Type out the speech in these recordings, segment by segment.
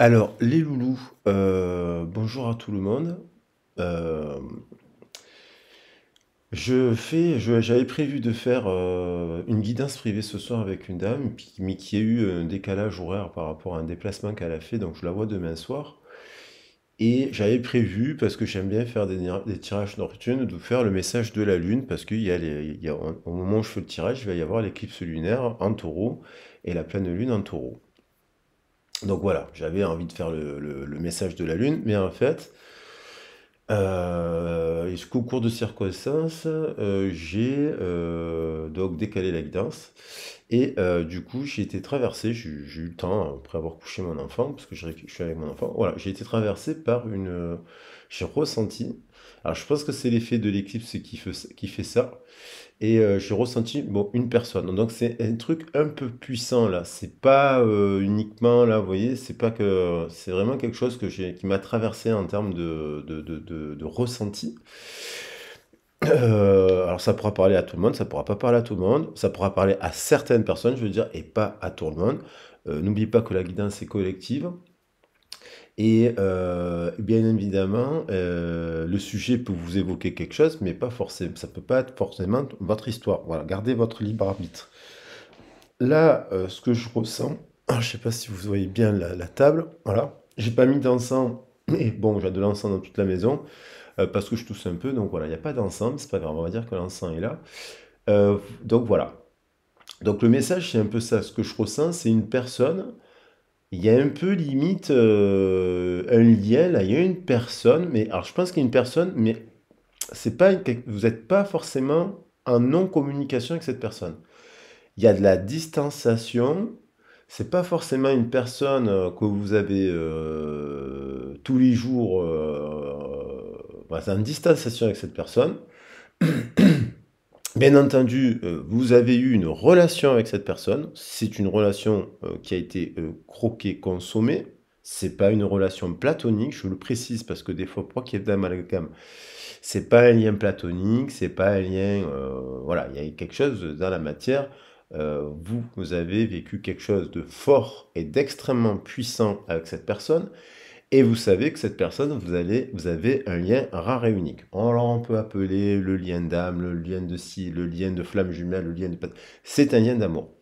Alors, les loulous, bonjour à tout le monde. Euh, j'avais prévu de faire une guidance privée ce soir avec une dame, mais qui a eu un décalage horaire par rapport à un déplacement qu'elle a fait, donc je la vois demain soir. Et j'avais prévu, parce que j'aime bien faire des tirages nocturnes, de faire le message de la Lune, parce au moment où je fais le tirage, il va y avoir l'éclipse lunaire en taureau et la pleine Lune en taureau. Donc voilà, j'avais envie de faire le message de la Lune, mais en fait, jusqu'au cours de circonstances, j'ai donc décalé la guidance. Et du coup, j'ai été traversé, j'ai eu le temps, après avoir couché mon enfant, parce que je suis avec mon enfant, voilà, j'ai été traversé par j'ai ressenti, alors je pense que c'est l'effet de l'éclipse qui fait ça, et j'ai ressenti, bon, une personne. Donc c'est un truc un peu puissant là. C'est pas uniquement là, vous voyez, c'est pas que c'est vraiment quelque chose qui m'a traversé en termes de ressenti. Alors ça pourra parler à tout le monde, ça pourra pas parler à tout le monde, ça pourra parler à certaines personnes, je veux dire, et pas à tout le monde. N'oubliez pas que la guidance est collective. Et bien évidemment, le sujet peut vous évoquer quelque chose, mais pas forcément, ça peut pas être forcément votre histoire. Voilà, gardez votre libre arbitre. Là, ce que je ressens, je sais pas si vous voyez bien la table, voilà. J'ai pas mis d'encens, mais bon, j'ai de l'encens dans toute la maison, parce que je tousse un peu, donc voilà, il n'y a pas d'encens, c'est pas grave, on va dire que l'encens est là. Donc voilà. Donc le message, c'est un peu ça. Ce que je ressens, c'est une personne. Il y a un peu limite un lien là. Il y a une personne, mais alors je pense qu'il y a une personne, mais c'est pas vous n'êtes pas forcément en non-communication avec cette personne. Il y a de la distanciation. C'est pas forcément une personne que vous avez tous les jours. Voilà, c'est une distanciation avec cette personne. Bien entendu, vous avez eu une relation avec cette personne. C'est une relation qui a été croquée, consommée. C'est pas une relation platonique, je le précise parce que des fois, pour qu'il y ait d'amalgame, c'est pas un lien platonique, c'est pas un lien. Voilà, il y a quelque chose dans la matière. Vous avez vécu quelque chose de fort et d'extrêmement puissant avec cette personne. Et vous savez que cette personne, vous avez un lien rare et unique. Alors on peut appeler le lien d'âme, le lien de ci, le lien de flamme jumelle, le lien de... C'est un lien d'amour.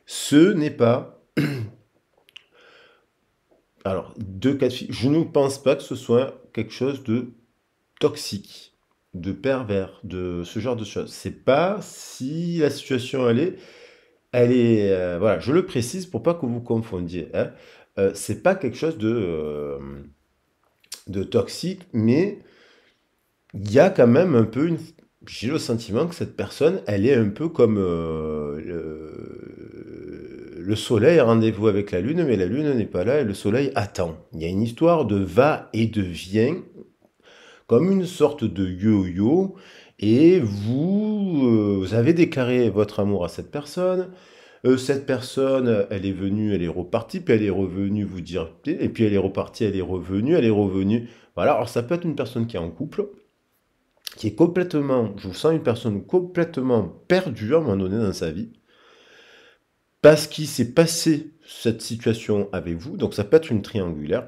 Ce n'est pas... Alors, deux cas de figure. Je ne pense pas que ce soit quelque chose de toxique, de pervers, de ce genre de choses. C'est pas si la situation voilà, je le précise pour pas que vous confondiez. Hein. C'est pas quelque chose de toxique, mais il y a quand même un peu une... J'ai le sentiment que cette personne, elle est un peu comme le soleil a rendez-vous avec la lune, mais la lune n'est pas là et le soleil attend. Il y a une histoire de va et de vient, comme une sorte de yo-yo, et vous avez déclaré votre amour à cette personne, elle est venue, elle est repartie, puis elle est revenue vous dire, et puis elle est repartie, elle est revenue, elle est revenue. Voilà, alors ça peut être une personne qui est en couple, qui est complètement, je vous sens une personne complètement perdue à un moment donné dans sa vie, parce qu'il s'est passé cette situation avec vous, donc ça peut être une triangulaire,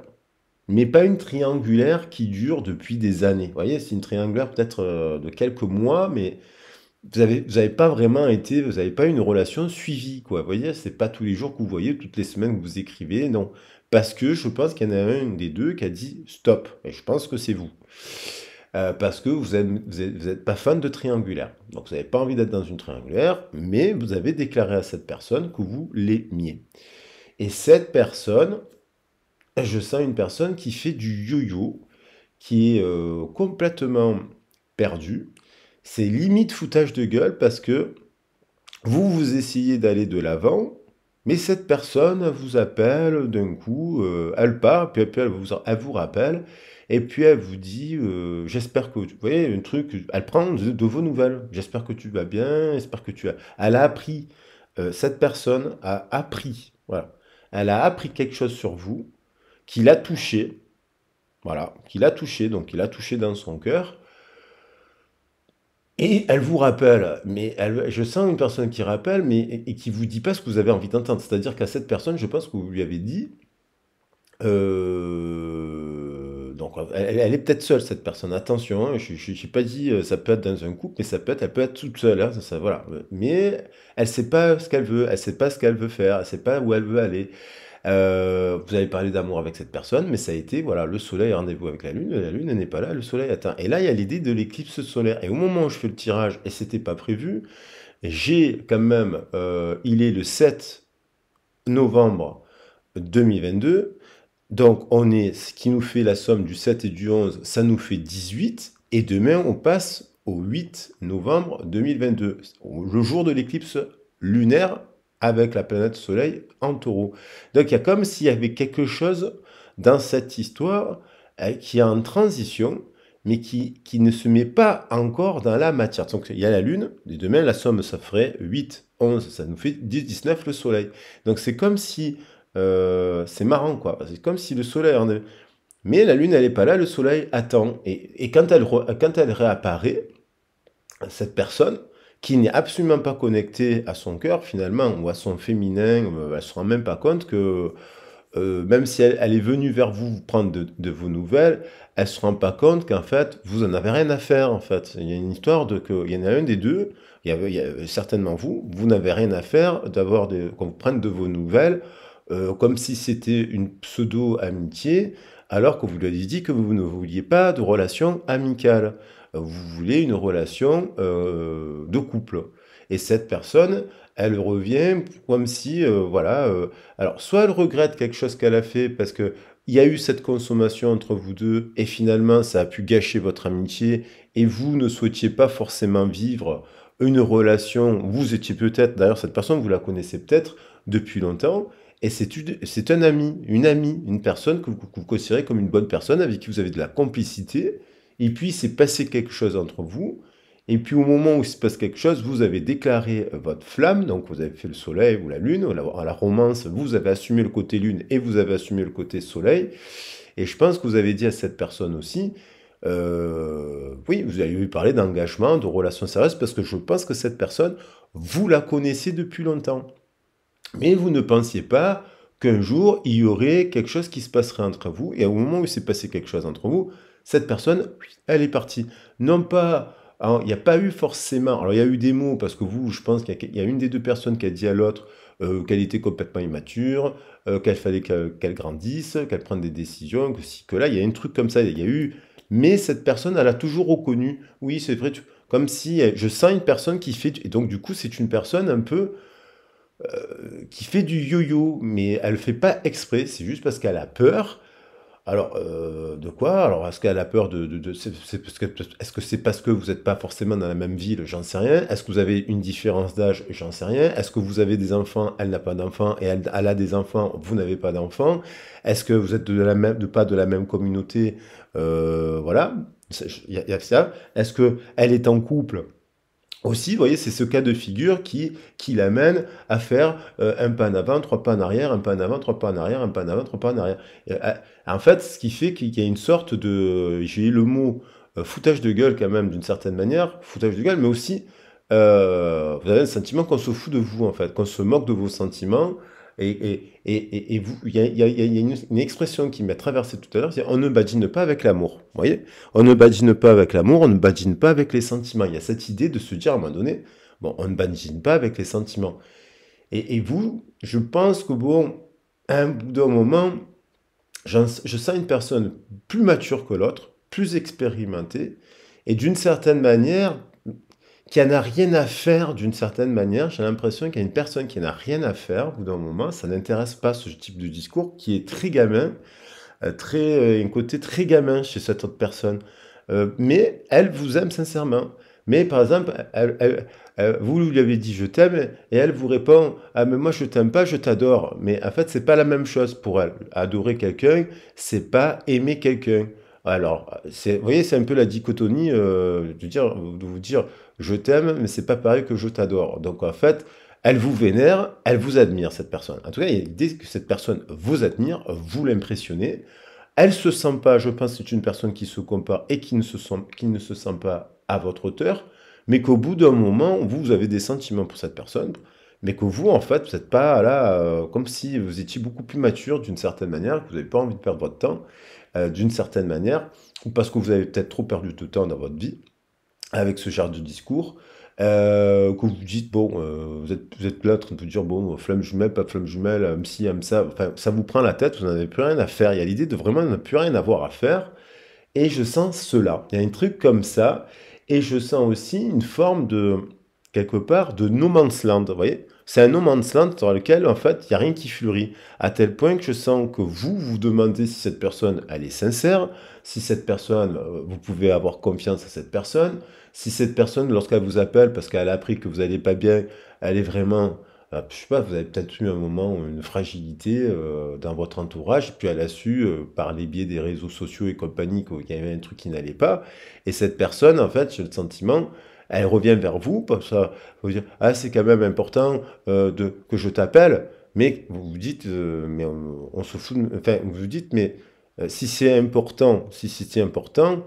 mais pas une triangulaire qui dure depuis des années. Vous voyez, c'est une triangulaire peut-être de quelques mois, mais vous avez pas vraiment été, vous n'avez pas eu une relation suivie, quoi. Vous voyez, c'est pas tous les jours que vous voyez, toutes les semaines que vous écrivez, non. Parce que je pense qu'il y en a un des deux qui a dit stop, et je pense que c'est vous. Parce que vous êtes pas fan de triangulaire. Donc vous n'avez pas envie d'être dans une triangulaire, mais vous avez déclaré à cette personne que vous l'aimiez. Et cette personne, je sens une personne qui fait du yo-yo, qui est complètement perdue. C'est limite foutage de gueule parce que vous essayez d'aller de l'avant, mais cette personne vous appelle d'un coup, elle part, puis elle vous rappelle, et puis elle vous dit, j'espère que, vous voyez, un truc, elle prend de vos nouvelles, j'espère que tu vas bien, j'espère que tu as... Elle a appris, cette personne a appris, voilà, elle a appris quelque chose sur vous, qui l'a touché, voilà, qui l'a touché, donc qui l'a touché dans son cœur, et elle vous rappelle, mais je sens une personne qui rappelle, mais et qui vous dit pas ce que vous avez envie d'entendre. C'est-à-dire qu'à cette personne, je pense que vous lui avez dit, Donc elle est peut-être seule cette personne, attention, hein, je n'ai pas dit, ça peut être dans un couple, mais elle peut être toute seule, hein, voilà. Mais elle sait pas ce qu'elle veut, elle sait pas ce qu'elle veut faire, elle sait pas où elle veut aller. Vous avez parlé d'amour avec cette personne, mais ça a été, voilà, le soleil a rendez-vous avec la lune elle n'est pas là, le soleil atteint. Et là, il y a l'idée de l'éclipse solaire. Et au moment où je fais le tirage, et c'était pas prévu, j'ai quand même, il est le 7 novembre 2022, donc on est, ce qui nous fait la somme du 7 et du 11, ça nous fait 18, et demain on passe au 8 novembre 2022, le jour de l'éclipse lunaire avec la planète Soleil en Taureau. Donc il y a comme s'il y avait quelque chose dans cette histoire qui est en transition, mais qui ne se met pas encore dans la matière. Donc il y a la Lune, et demain la somme ça ferait 8, 11, ça nous fait 10, 19 le Soleil. Donc c'est comme si, c'est marrant quoi, c'est comme si le Soleil mais la Lune elle n'est pas là, le Soleil attend. Et quand quand elle réapparaît, cette personne, qui n'est absolument pas connectée à son cœur finalement, ou à son féminin, elle ne se rend même pas compte que même si elle est venue vers vous, vous prendre de vos nouvelles, elle ne se rend pas compte qu'en fait, vous en avez rien à faire, en fait. Il y a une histoire de que, il y en a un des deux, il y a certainement vous n'avez rien à faire qu'on vous prenne de vos nouvelles, comme si c'était une pseudo-amitié, alors que vous lui avez dit que vous ne vouliez pas de relation amicale. Vous voulez une relation de couple. Et cette personne, elle revient comme si, voilà, alors, soit elle regrette quelque chose qu'elle a fait parce que il y a eu cette consommation entre vous deux et finalement ça a pu gâcher votre amitié et vous ne souhaitiez pas forcément vivre une relation. Vous étiez peut-être, d'ailleurs cette personne, vous la connaissez peut-être depuis longtemps et c'est un ami, une amie, une personne que vous considérez comme une bonne personne avec qui vous avez de la complicité et puis il s'est passé quelque chose entre vous. Et puis au moment où il se passe quelque chose, vous avez déclaré votre flamme, donc vous avez fait le soleil ou la lune, la romance, vous avez assumé le côté lune et vous avez assumé le côté soleil. Et je pense que vous avez dit à cette personne aussi, oui, vous avez eu parler d'engagement, de relations sérieuses, parce que je pense que cette personne, vous la connaissez depuis longtemps. Mais vous ne pensiez pas qu'un jour, il y aurait quelque chose qui se passerait entre vous. Et au moment où il s'est passé quelque chose entre vous, cette personne, elle est partie. Non pas, alors, il n'y a pas eu forcément, alors il y a eu des mots, parce que vous, je pense qu'il y a une des deux personnes qui a dit à l'autre qu'elle était complètement immature, qu'elle fallait qu'elle grandisse, qu'elle prenne des décisions, que si, que là, il y a un truc comme ça, il y a eu... Mais cette personne, elle a toujours reconnu, oui, c'est vrai, comme si je sens une personne qui fait... Et donc, du coup, c'est une personne un peu qui fait du yo-yo, mais elle le fait pas exprès, c'est juste parce qu'elle a peur. Alors, de quoi? Alors, est-ce qu'elle a peur est-ce que c'est parce que vous n'êtes pas forcément dans la même ville? J'en sais rien. Est-ce que vous avez une différence d'âge? J'en sais rien. Est-ce que vous avez des enfants? Elle n'a pas d'enfants et elle a des enfants, vous n'avez pas d'enfants. Est-ce que vous êtes pas de la même communauté? Voilà, il y a ça. Est-ce que elle est en couple? Aussi, vous voyez, c'est ce cas de figure qui l'amène à faire un pas en avant, trois pas en arrière, un pas en avant, trois pas en arrière, un pas en avant, trois pas en arrière. En fait, ce qui fait qu'il y a une sorte de, j'ai eu le mot foutage de gueule quand même d'une certaine manière, foutage de gueule, mais aussi vous avez le sentiment qu'on se fout de vous en fait, qu'on se moque de vos sentiments. Et vous, il y a une expression qui m'a traversé tout à l'heure, c'est on ne badine pas avec l'amour. Vous voyez? On ne badine pas avec l'amour, on ne badine pas avec les sentiments. Il y a cette idée de se dire à un moment donné, bon, on ne badine pas avec les sentiments. Et vous, je pense que bon, à un bout d'un moment, je sens une personne plus mature que l'autre, plus expérimentée, et d'une certaine manière, qui en a rien à faire d'une certaine manière. J'ai l'impression qu'il y a une personne qui n'a rien à faire au bout d'un moment. Ça n'intéresse pas ce type de discours qui est très gamin, un côté très gamin chez cette autre personne. Mais elle vous aime sincèrement. Mais par exemple, vous lui avez dit je t'aime et elle vous répond ah mais moi je t'aime pas, je t'adore. Mais en fait c'est pas la même chose pour elle. Adorer quelqu'un, c'est pas aimer quelqu'un. Alors, vous voyez, c'est un peu la dichotomie de vous dire je t'aime, mais c'est pas pareil que je t'adore. Donc en fait, elle vous vénère, elle vous admire, cette personne. En tout cas, il y a l'idée que cette personne vous admire, vous l'impressionnez. Elle se sent pas, je pense, que c'est une personne qui se compare et qui ne se sent pas à votre hauteur, mais qu'au bout d'un moment, vous avez des sentiments pour cette personne, mais que vous, en fait, vous n'êtes pas là, comme si vous étiez beaucoup plus mature d'une certaine manière, que vous n'avez pas envie de perdre votre temps d'une certaine manière, ou parce que vous avez peut-être trop perdu de temps dans votre vie avec ce genre de discours, que vous dites, bon, vous êtes là en train de vous dire, bon, flamme jumelle, pas flamme jumelle, si, aime ça, enfin, ça vous prend la tête, vous n'en avez plus rien à faire. Il y a l'idée de vraiment ne plus rien avoir à faire, et je sens cela. Il y a un truc comme ça, et je sens aussi une forme de, quelque part, de no man's land, vous voyez? C'est un no man's land dans lequel, en fait, il n'y a rien qui fleurit. À tel point que je sens que vous vous demandez si cette personne, elle est sincère, si cette personne, vous pouvez avoir confiance à cette personne, si cette personne, lorsqu'elle vous appelle parce qu'elle a appris que vous n'allez pas bien, elle est vraiment, je sais pas, vous avez peut-être eu un moment, une fragilité dans votre entourage, et puis elle a su, par les biais des réseaux sociaux et compagnie, qu'il y avait un truc qui n'allait pas, et cette personne, en fait, j'ai le sentiment, elle revient vers vous, parce que vous dire, ah, c'est quand même important que je t'appelle, mais vous vous dites, mais on se fout, enfin, vous vous dites, mais si c'est important, si c'est important,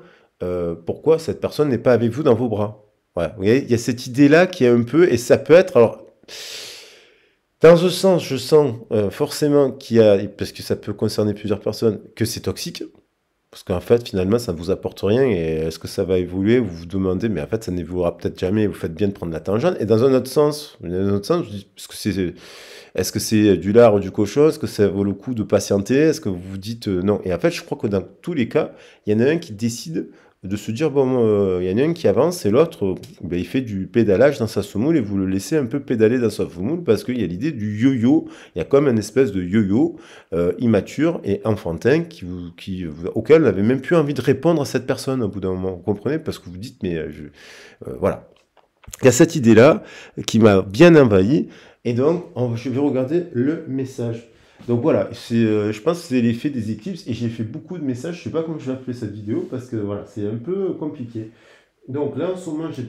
pourquoi cette personne n'est pas avec vous dans vos bras? Voilà, vous voyez, il y a cette idée-là qui est un peu, et ça peut être, alors, dans un sens, je sens forcément qu'il y a, parce que ça peut concerner plusieurs personnes, que c'est toxique, parce qu'en fait, finalement, ça ne vous apporte rien, et est-ce que ça va évoluer? Vous vous demandez, mais en fait, ça n'évoluera peut-être jamais, vous faites bien de prendre la tangente, et dans un autre sens, je dis, est-ce que c'est du lard ou du cochon? Est-ce que ça vaut le coup de patienter? Est-ce que vous vous dites non? Et en fait, je crois que dans tous les cas, il y en a un qui décide de se dire, bon, il y en a un qui avance et l'autre, ben, il fait du pédalage dans sa semoule et vous le laissez un peu pédaler dans sa semoule parce qu'il y a l'idée du yo-yo. Il y a comme une espèce de yo-yo immature et enfantin auquel vous n'avez même plus envie de répondre à cette personne au bout d'un moment. Vous comprenez? Parce que vous dites, mais voilà. Il y a cette idée-là qui m'a bien envahi. Et donc, je vais regarder le message. Donc voilà, je pense que c'est l'effet des éclipses. Et j'ai fait beaucoup de messages. Je ne sais pas comment je vais appeler cette vidéo parce que voilà, c'est un peu compliqué. Donc là, en ce moment, je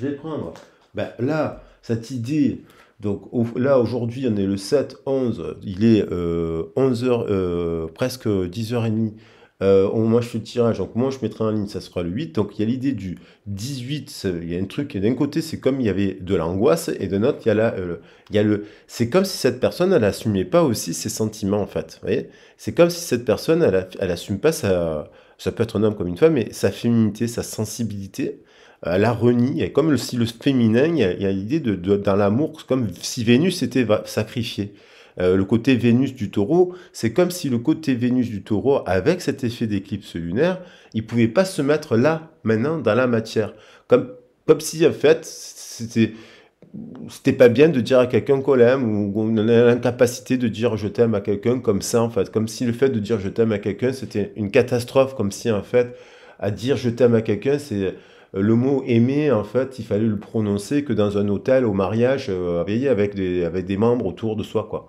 vais prendre, ben, là, cette idée. Donc là, aujourd'hui, on est le 7-11. Il est 11h, presque 10h30. Au moment où je fais le tirage, donc moi je mettrai en ligne, ça sera le 8. Donc il y a l'idée du 18, il y a un truc, et d'un côté c'est comme il y avait de l'angoisse, et de l'autre il y a c'est comme si cette personne elle assumait pas aussi ses sentiments en fait. Vous voyez, c'est comme si cette personne elle assume pas ça peut être un homme comme une femme, mais sa féminité, sa sensibilité, elle la renie. Et comme si le féminin, il y a l'idée dans l'amour, comme si Vénus était sacrifiée. Le côté Vénus du taureau, c'est comme si le côté Vénus du taureau, avec cet effet d'éclipse lunaire, il ne pouvait pas se mettre là, maintenant, dans la matière. Comme si, en fait, c'était pas bien de dire à quelqu'un qu'on l'aime, ou on a l'incapacité de dire je t'aime à quelqu'un comme ça, en fait. Comme si le fait de dire je t'aime à quelqu'un, c'était une catastrophe, comme si, en fait, à dire je t'aime à quelqu'un, c'est le mot aimer, en fait, il fallait le prononcer que dans un hôtel, au mariage, avec des membres autour de soi, quoi.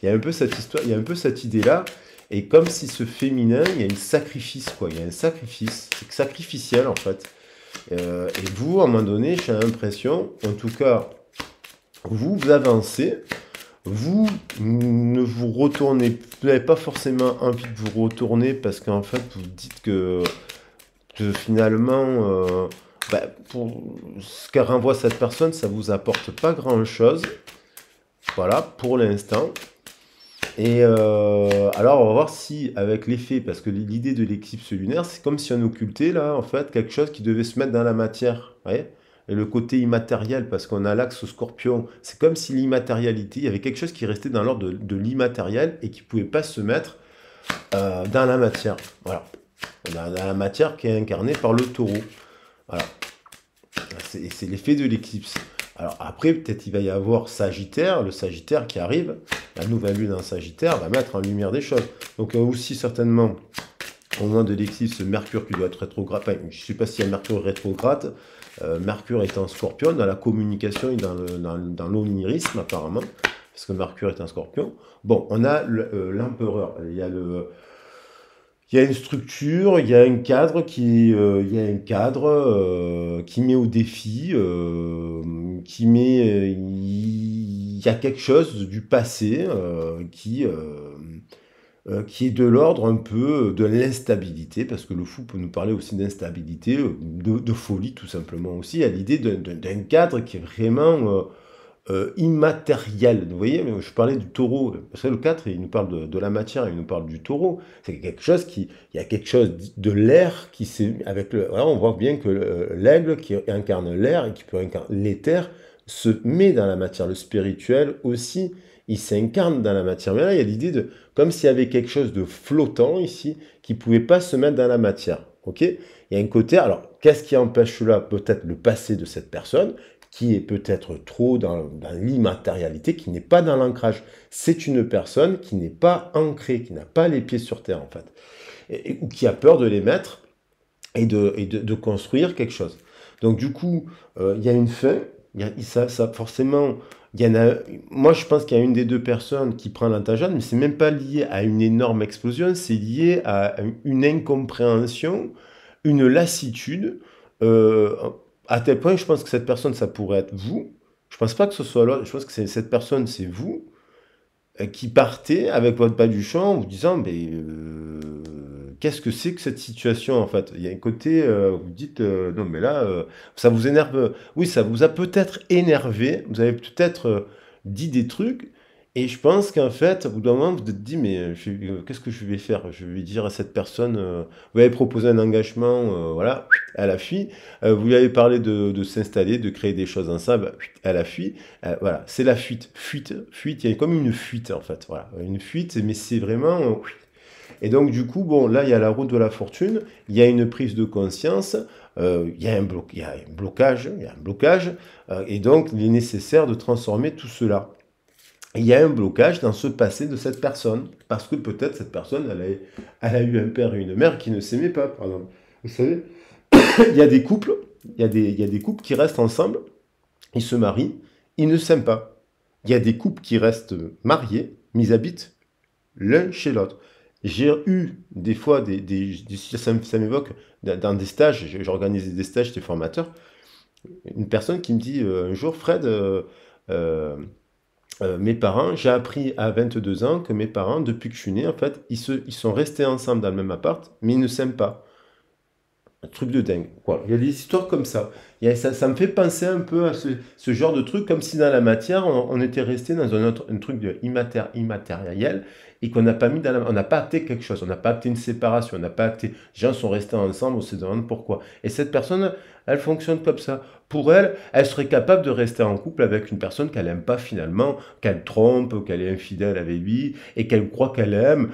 Il y a un peu cette histoire, il y a un peu cette idée-là, et comme si ce féminin, il y a un sacrifice, quoi. Il y a un sacrifice, c'est sacrificiel, en fait. Et vous, à un moment donné, j'ai l'impression, en tout cas, vous avancez, vous ne vous retournez, vous n'avez pas forcément envie de vous retourner parce qu'en fait, vous dites que finalement, bah, pour ce qu'elle renvoie cette personne, ça vous apporte pas grand-chose. Voilà, pour l'instant. Et alors, on va voir si, avec l'effet, parce que l'idée de l'éclipse lunaire, c'est comme si on occultait, là, en fait, quelque chose qui devait se mettre dans la matière. Vous voyez, et le côté immatériel, parce qu'on a l'axe scorpion, c'est comme si l'immatérialité, il y avait quelque chose qui restait dans l'ordre de l'immatériel et qui ne pouvait pas se mettre dans la matière. Voilà. Dans la matière qui est incarnée par le taureau. Voilà. C'est l'effet de l'éclipse. Alors après, peut-être il va y avoir Sagittaire, le Sagittaire qui arrive, la nouvelle lune en Sagittaire va mettre en lumière des choses. Donc aussi certainement, au moment de l'éclipse, Mercure qui doit être rétrograde, enfin, je ne sais pas s'il y a Mercure rétrograde, Mercure est en Scorpion, dans la communication et dans l'onirisme apparemment, parce que Mercure est un Scorpion. Bon, on a l'empereur, il y a une structure, il y a un cadre qui met au défi, il y a quelque chose du passé qui est de l'ordre un peu de l'instabilité, parce que le fou peut nous parler aussi d'instabilité, de folie tout simplement aussi, à l'idée d'un cadre qui est vraiment immatériel. Vous voyez, je parlais du taureau, parce que le 4, il nous parle de la matière, il nous parle du taureau. C'est quelque chose il y a quelque chose de l'air qui s'est, avec le, voilà, on voit bien que l'aigle qui incarne l'air et qui peut incarner l'éther se met dans la matière. Le spirituel aussi, il s'incarne dans la matière. Mais là, il y a l'idée de, comme s'il y avait quelque chose de flottant ici, qui pouvait pas se mettre dans la matière. Ok? Il y a un côté, alors, qu'est-ce qui empêche cela? Peut-être le passé de cette personne, qui est peut-être trop dans l'immatérialité, qui n'est pas dans l'ancrage. C'est une personne qui n'est pas ancrée, qui n'a pas les pieds sur terre, en fait, ou qui a peur de les mettre et de construire quelque chose. Donc, du coup, il y a une fin, ça forcément, il y en a, moi, je pense qu'il y a une des deux personnes qui prend l'antageante, mais c'est même pas lié à une énorme explosion, c'est lié à une incompréhension, une lassitude, euh, à tel point, je pense que cette personne, ça pourrait être vous. Je pense pas que ce soit l'autre. Je pense que cette personne, c'est vous qui partez avec votre baluchon en vous disant, mais qu'est-ce que c'est que cette situation en fait? Il y a un côté, vous dites, non mais là, ça vous énerve. Oui, ça vous a peut-être énervé. Vous avez peut-être dit des trucs. Et je pense qu'en fait, au bout d'un moment, vous vous êtes dit, mais qu'est-ce que je vais faire? Je vais dire à cette personne, vous avez proposé un engagement, voilà, elle a fui. Vous lui avez parlé de s'installer, de créer des choses ensemble, elle a fui. Voilà, c'est la fuite. Fuite, fuite, il y a comme une fuite en fait. Voilà, une fuite, mais c'est vraiment. Et donc, du coup, bon, là, il y a la route de la fortune, il y a une prise de conscience, il y a un blocage, il y a un blocage, et donc, il est nécessaire de transformer tout cela. Il y a un blocage dans ce passé de cette personne, parce que peut-être cette personne, elle a eu un père et une mère qui ne s'aimaient pas, par exemple. Vous savez, il y a des couples, il y a des couples qui restent ensemble, ils se marient, ils ne s'aiment pas. Il y a des couples qui restent mariés, mais ils habitent l'un chez l'autre. J'ai eu des fois, ça m'évoque, dans des stages, j'organisais des stages, j'étais formateur, une personne qui me dit un jour, Fred, euh, mes parents, j'ai appris à 22 ans que mes parents, depuis que je suis né, en fait, ils sont restés ensemble dans le même appart, mais ils ne s'aiment pas. Un truc de dingue, quoi. Il y a des histoires comme ça. Ça me fait penser un peu à ce genre de truc, comme si dans la matière, on était resté dans un truc de immatériel et qu'on n'a pas mis on n'a pas acté quelque chose, on n'a pas acté une séparation, on n'a pas acté. Les gens sont restés ensemble, on se demande pourquoi. Et cette personne, elle fonctionne comme ça. Pour elle, elle serait capable de rester en couple avec une personne qu'elle n'aime pas finalement, qu'elle trompe, qu'elle est infidèle avec lui et qu'elle croit qu'elle aime,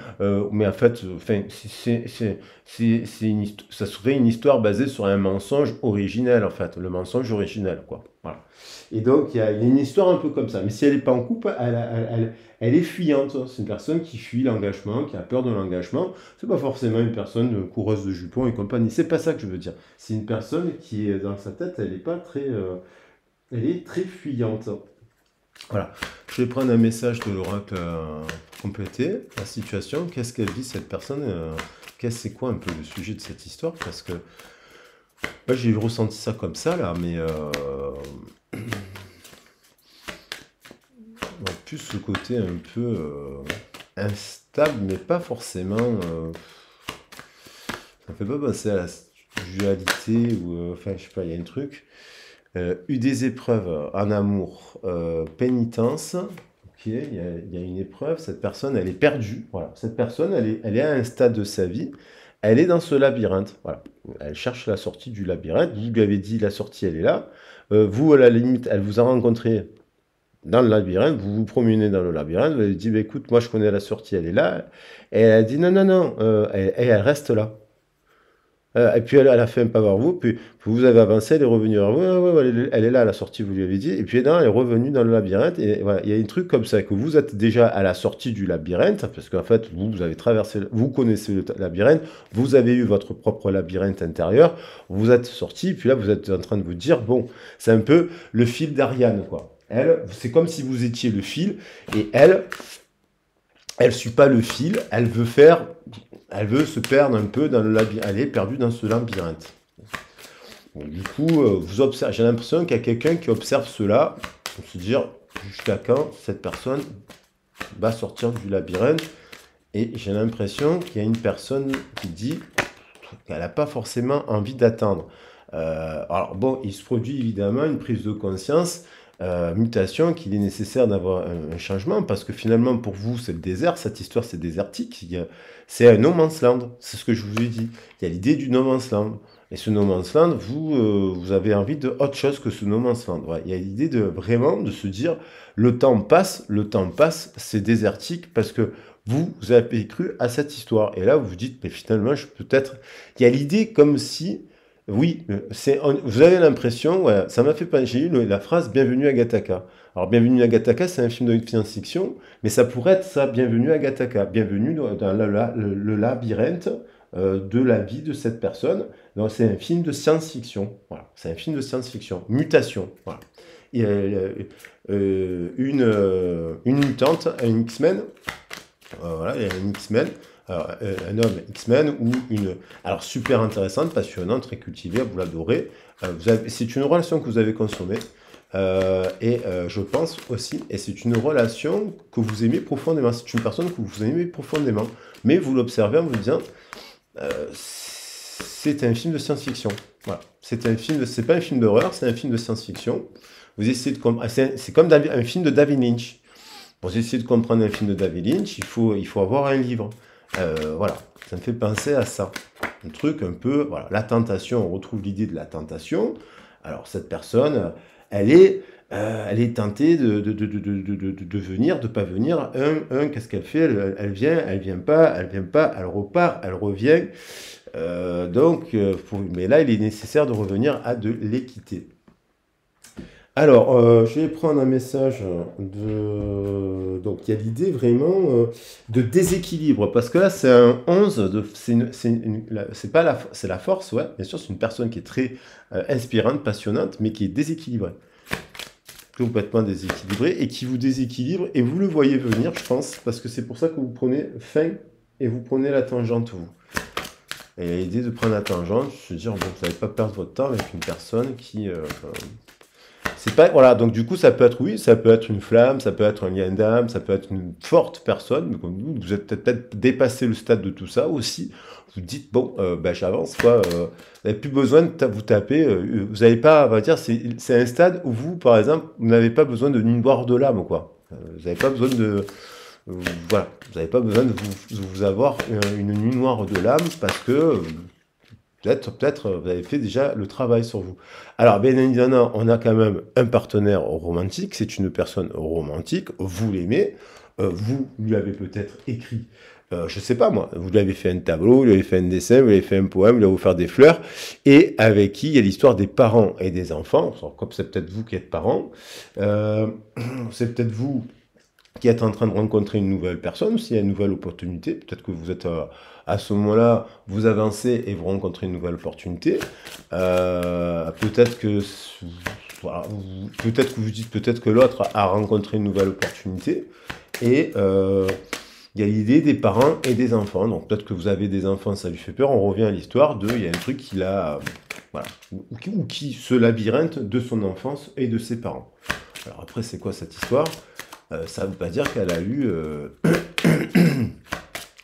mais en fait, enfin, ça serait une histoire basée sur un mensonge originel, en fait, le mensonge originel, quoi. Voilà. Et donc, il y a une histoire un peu comme ça. Mais si elle n'est pas en couple, elle est fuyante. C'est une personne qui fuit l'engagement, qui a peur de l'engagement. C'est pas forcément une personne coureuse de jupons et compagnie. C'est pas ça que je veux dire. C'est une personne qui, dans sa tête, elle est pas très, elle est très fuyante. Voilà. Je vais prendre un message de l'oracle pour compléter la situation. Qu'est-ce qu'elle dit, cette personne? C'est quoi un peu le sujet de cette histoire? Parce que moi, j'ai ressenti ça comme ça, là, mais en plus, ce côté un peu instable, mais pas forcément. Ça me fait pas penser à la dualité, ou enfin, je sais pas, il y a un truc. Eu des épreuves en amour, pénitence. Ok, il y a une épreuve, cette personne, elle est perdue. Voilà. Cette personne, elle est à un stade de sa vie, elle est dans ce labyrinthe. Voilà. Elle cherche la sortie du labyrinthe. Vous lui avez dit, la sortie, elle est là. Vous, à la limite, elle vous a rencontré dans le labyrinthe, vous vous promenez dans le labyrinthe, vous avez dit, bah, écoute, moi je connais la sortie, elle est là. Et elle a dit, non, non, non, elle reste là. Et puis elle a fait un pas vers vous, puis vous avez avancé, elle est revenue vers vous, ouais, ouais, ouais, elle est là à la sortie, vous lui avez dit, et puis non, elle est revenue dans le labyrinthe, et voilà, il y a un truc comme ça, que vous êtes déjà à la sortie du labyrinthe, parce qu'en fait, vous avez traversé, vous connaissez le labyrinthe, vous avez eu votre propre labyrinthe intérieur, vous êtes sorti, puis là, vous êtes en train de vous dire, bon, c'est un peu le fil d'Ariane, quoi. Elle, c'est comme si vous étiez le fil, et elle suit pas le fil, elle veut se perdre un peu dans le labyrinthe, elle est perdue dans ce labyrinthe. Donc, du coup, vous observez, j'ai l'impression qu'il y a quelqu'un qui observe cela, pour se dire jusqu'à quand cette personne va sortir du labyrinthe, et j'ai l'impression qu'il y a une personne qui dit qu'elle n'a pas forcément envie d'attendre. Alors bon, il se produit évidemment une prise de conscience, mutation, qu'il est nécessaire d'avoir un changement, parce que finalement, pour vous, c'est le désert, cette histoire, c'est désertique, c'est un no man's land, c'est ce que je vous ai dit. Il y a l'idée du no man's land. Et ce no man's land, vous avez envie de autre chose que ce no man's land. Ouais, il y a l'idée de vraiment de se dire, le temps passe, c'est désertique, parce que vous avez cru à cette histoire. Et là, vous vous dites, mais finalement, je peux peut-être... Il y a l'idée comme si... Oui, vous avez l'impression, ouais, ça m'a fait pas. J'ai eu la phrase Bienvenue à Gattaca. Alors, Bienvenue à Gattaca, c'est un film de science-fiction, mais ça pourrait être ça, Bienvenue à Gattaca. Bienvenue dans le labyrinthe de la vie de cette personne. Donc, c'est un film de science-fiction. Voilà, c'est un film de science-fiction. Mutation. Voilà. Et, une mutante, un X-Men. Voilà, il y a un X-Men. Alors, un homme X-Men ou une... Alors, super intéressante, passionnante, très cultivée, vous l'adorez. C'est une relation que vous avez consommée. Je pense aussi, et c'est une relation que vous aimez profondément. C'est une personne que vous aimez profondément. Mais vous l'observez en vous disant, c'est un film de science-fiction. Voilà. C'est pas un film d'horreur, c'est un film de science-fiction. Vous essayez de comprendre. C'est comme un film de David Lynch. Pour essayer de comprendre un film de David Lynch, il faut avoir un livre. Voilà, ça me fait penser à ça. Un truc un peu, voilà, la tentation, on retrouve l'idée de la tentation. Alors, cette personne, elle est tentée de venir, de pas venir. Qu'est-ce qu'elle fait? Elle vient, elle vient pas, elle repart, elle revient. Mais là, il est nécessaire de revenir à de l'équité. Alors, je vais prendre un message de... Donc, il y a l'idée vraiment de déséquilibre, parce que là, c'est un 11, c'est pas c'est la force, ouais, bien sûr, c'est une personne qui est très inspirante, passionnante, mais qui est déséquilibrée, complètement déséquilibrée, et qui vous déséquilibre, et vous le voyez venir, je pense, parce que c'est pour ça que vous prenez fin, et vous prenez la tangente, vous. Et l'idée de prendre la tangente, se dire, bon, vous n'allez pas perdre votre temps avec une personne qui... c'est pas, voilà, donc du coup, ça peut être, oui, ça peut être une flamme, ça peut être un lien d'âme, ça peut être une forte personne, mais comme vous êtes peut-être dépassé le stade de tout ça aussi, vous dites, bon, ben, j'avance, quoi, vous n'avez plus besoin de vous taper, vous n'avez pas, on va dire, c'est un stade où vous, par exemple, vous n'avez pas besoin de nuit noire de l'âme, quoi. Vous n'avez pas besoin de, voilà, vous n'avez pas besoin de vous avoir une nuit noire de l'âme parce que peut-être vous avez fait déjà le travail sur vous. Alors, bien évidemment, on a quand même un partenaire romantique, c'est une personne romantique, vous l'aimez, vous lui avez peut-être écrit, je sais pas moi, vous lui avez fait un tableau, vous lui avez fait un dessin, vous lui avez fait un poème, vous lui avez offert des fleurs, et avec qui il y a l'histoire des parents et des enfants, comme c'est peut-être vous qui êtes parents, euh, c'est peut-être vous qui êtes en train de rencontrer une nouvelle personne, s'il y a une nouvelle opportunité, peut-être que vous êtes à ce moment-là, vous avancez et vous rencontrez une nouvelle opportunité. Peut-être que voilà, peut-être que vous dites peut-être que l'autre a rencontré une nouvelle opportunité. Et il y a l'idée des parents et des enfants. Donc peut-être que vous avez des enfants, ça lui fait peur. On revient à l'histoire de, il y a un truc qu'il a, voilà, ou qui se labyrinthe de son enfance et de ses parents. Alors après, c'est quoi cette histoire? Ça ne veut pas dire qu'elle a eu...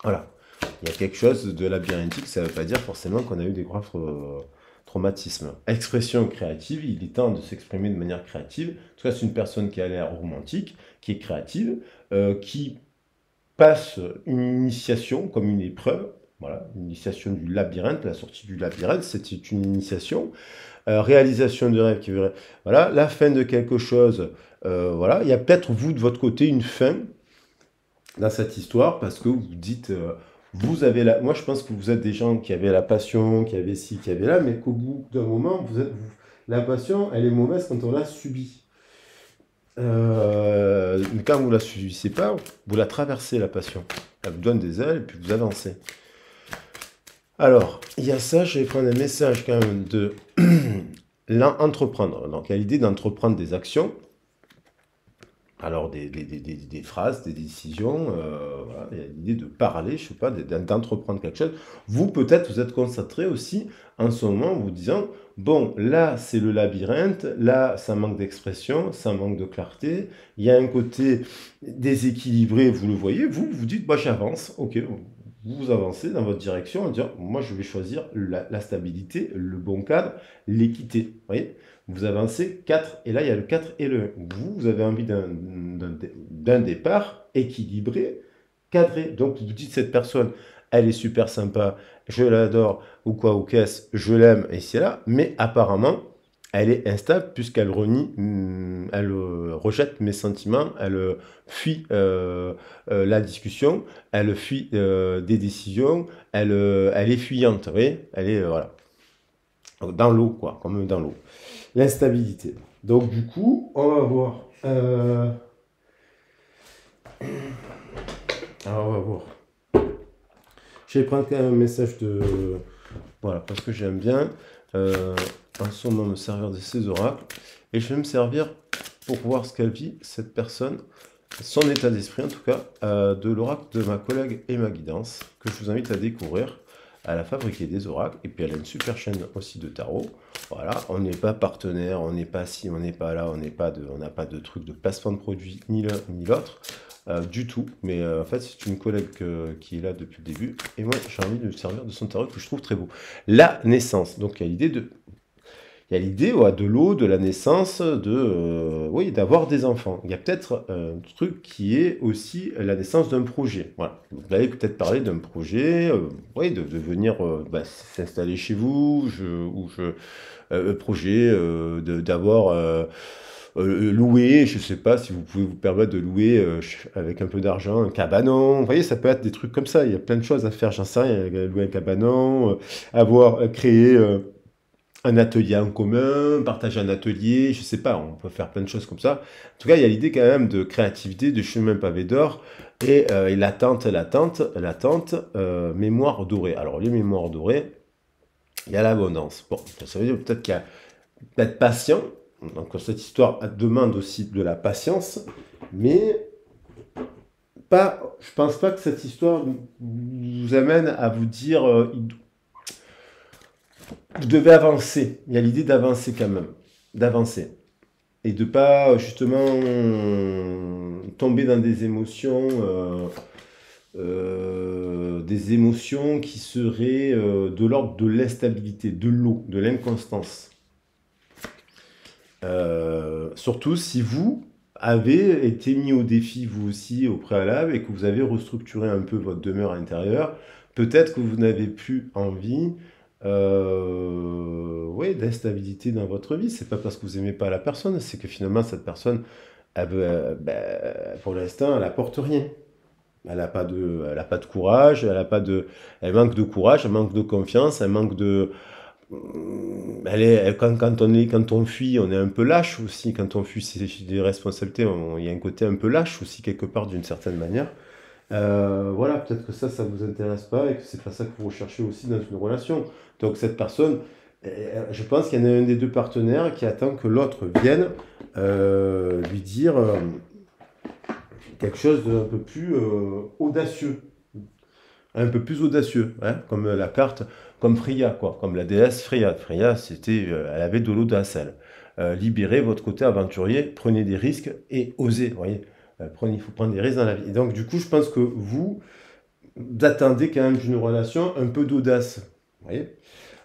voilà. Il y a quelque chose de labyrinthique, ça ne veut pas dire forcément qu'on a eu des graves traumatismes. Expression créative, il est temps de s'exprimer de manière créative. En tout cas, c'est une personne qui a l'air romantique, qui est créative, qui passe une initiation comme une épreuve. Voilà, une initiation du labyrinthe, la sortie du labyrinthe, c'était une initiation. Réalisation de rêve qui veut... Voilà, la fin de quelque chose. Voilà, il y a peut-être vous de votre côté une fin dans cette histoire parce que vous dites, vous avez la... Moi, je pense que vous êtes des gens qui avaient la passion, qui avaient ci, qui avaient là, mais qu'au bout d'un moment, la passion, elle est mauvaise quand on l'a subie. Mais quand vous la subissez pas, vous la traversez la passion. Elle vous donne des ailes et puis vous avancez. Alors, il y a ça, je vais prendre un message quand même de l'entreprendre. Donc, il y a l'idée d'entreprendre des actions. Alors, des phrases, des décisions. Voilà. Il y a l'idée de parler, je sais pas, d'entreprendre quelque chose. Vous, peut-être, vous êtes concentré aussi en ce moment en vous disant, bon, là, c'est le labyrinthe. Là, ça manque d'expression, ça manque de clarté. Il y a un côté déséquilibré, vous le voyez. Vous dites, bah, j'avance. Ok, vous avancez dans votre direction en disant, moi je vais choisir la stabilité, le bon cadre, l'équité. Vous voyez? Vous avancez 4, et là, il y a le 4 et le 1. Vous avez envie d'un départ équilibré, cadré. Donc, vous dites, cette personne, elle est super sympa, je l'adore, ou quoi, ou qu'est-ce, je l'aime, et c'est là. Mais apparemment, elle est instable puisqu'elle renie, elle rejette mes sentiments, elle fuit la discussion, elle fuit des décisions, elle est fuyante, vous voyez, elle est, voilà, dans l'eau, quoi, comme dans l'eau. L'instabilité. Donc, du coup, on va voir. Alors, on va voir. Je vais prendre quand même un message de... Voilà, parce que j'aime bien en ce moment me servir de ces oracles. Et je vais me servir pour voir ce qu'elle vit, cette personne, son état d'esprit en tout cas, de l'oracle de ma collègue Emma Guidance, que je vous invite à découvrir. Elle a fabriqué des oracles, et puis elle a une super chaîne aussi de tarot. Voilà, on n'est pas partenaire, on n'est pas ci, on n'est pas là, on n'a pas de truc de placement de produit, ni l'un ni l'autre, du tout. Mais en fait, c'est une collègue qui est là depuis le début, et moi, j'ai envie de me servir de son tarot que je trouve très beau. La naissance, donc il y a l'idée de... Il y a l'idée de l'eau, de la naissance, oui, d'avoir des enfants. Il y a peut-être un truc qui est aussi la naissance d'un projet. Voilà. Vous allez peut-être parler d'un projet, oui, de venir s'installer chez vous, projet d'avoir loué, je ne sais pas si vous pouvez vous permettre de louer avec un peu d'argent un cabanon. Vous voyez, ça peut être des trucs comme ça. Il y a plein de choses à faire, j'en sais rien. Louer un cabanon, avoir créé... un atelier en commun, partager un atelier, je sais pas, on peut faire plein de choses comme ça. En tout cas, il y a l'idée quand même de créativité, de chemin pavé d'or, et l'attente, mémoire dorée. Alors, les mémoires dorées, il y a l'abondance. Bon, ça veut dire peut-être qu'il y a d'être patient, donc cette histoire demande aussi de la patience, mais pas, je pense pas que cette histoire vous amène à vous dire vous devez avancer. Il y a l'idée d'avancer quand même. D'avancer. Et de pas justement tomber dans des émotions qui seraient de l'ordre de l'instabilité, de l'eau, de l'inconstance. Surtout si vous avez été mis au défi vous aussi au préalable et que vous avez restructuré un peu votre demeure intérieure, peut-être que vous n'avez plus envie ouais, d'instabilité dans votre vie. C'est pas parce que vous aimez pas la personne, c'est que finalement cette personne, pour l'instant, elle apporte rien. Elle a pas de courage, elle manque de courage, elle manque de confiance, elle manque de, quand on fuit, on est un peu lâche aussi. Quand on fuit des responsabilités, il y a un côté un peu lâche aussi quelque part d'une certaine manière. Voilà, peut-être que ça vous intéresse pas et que c'est pas ça que vous recherchez aussi dans une relation. Donc cette personne, je pense qu'il y en a un des deux partenaires qui attend que l'autre vienne lui dire quelque chose d'un peu plus audacieux. Un peu plus audacieux, hein, comme la carte, comme Freya, quoi, comme la déesse Freya. Freya, c'était, elle avait de l'audace, elle. Libérez votre côté aventurier, prenez des risques et osez, vous voyez. Il faut prendre des risques dans la vie. Et donc, du coup, je pense que vous attendez quand même d'une relation un peu d'audace. Vous voyez.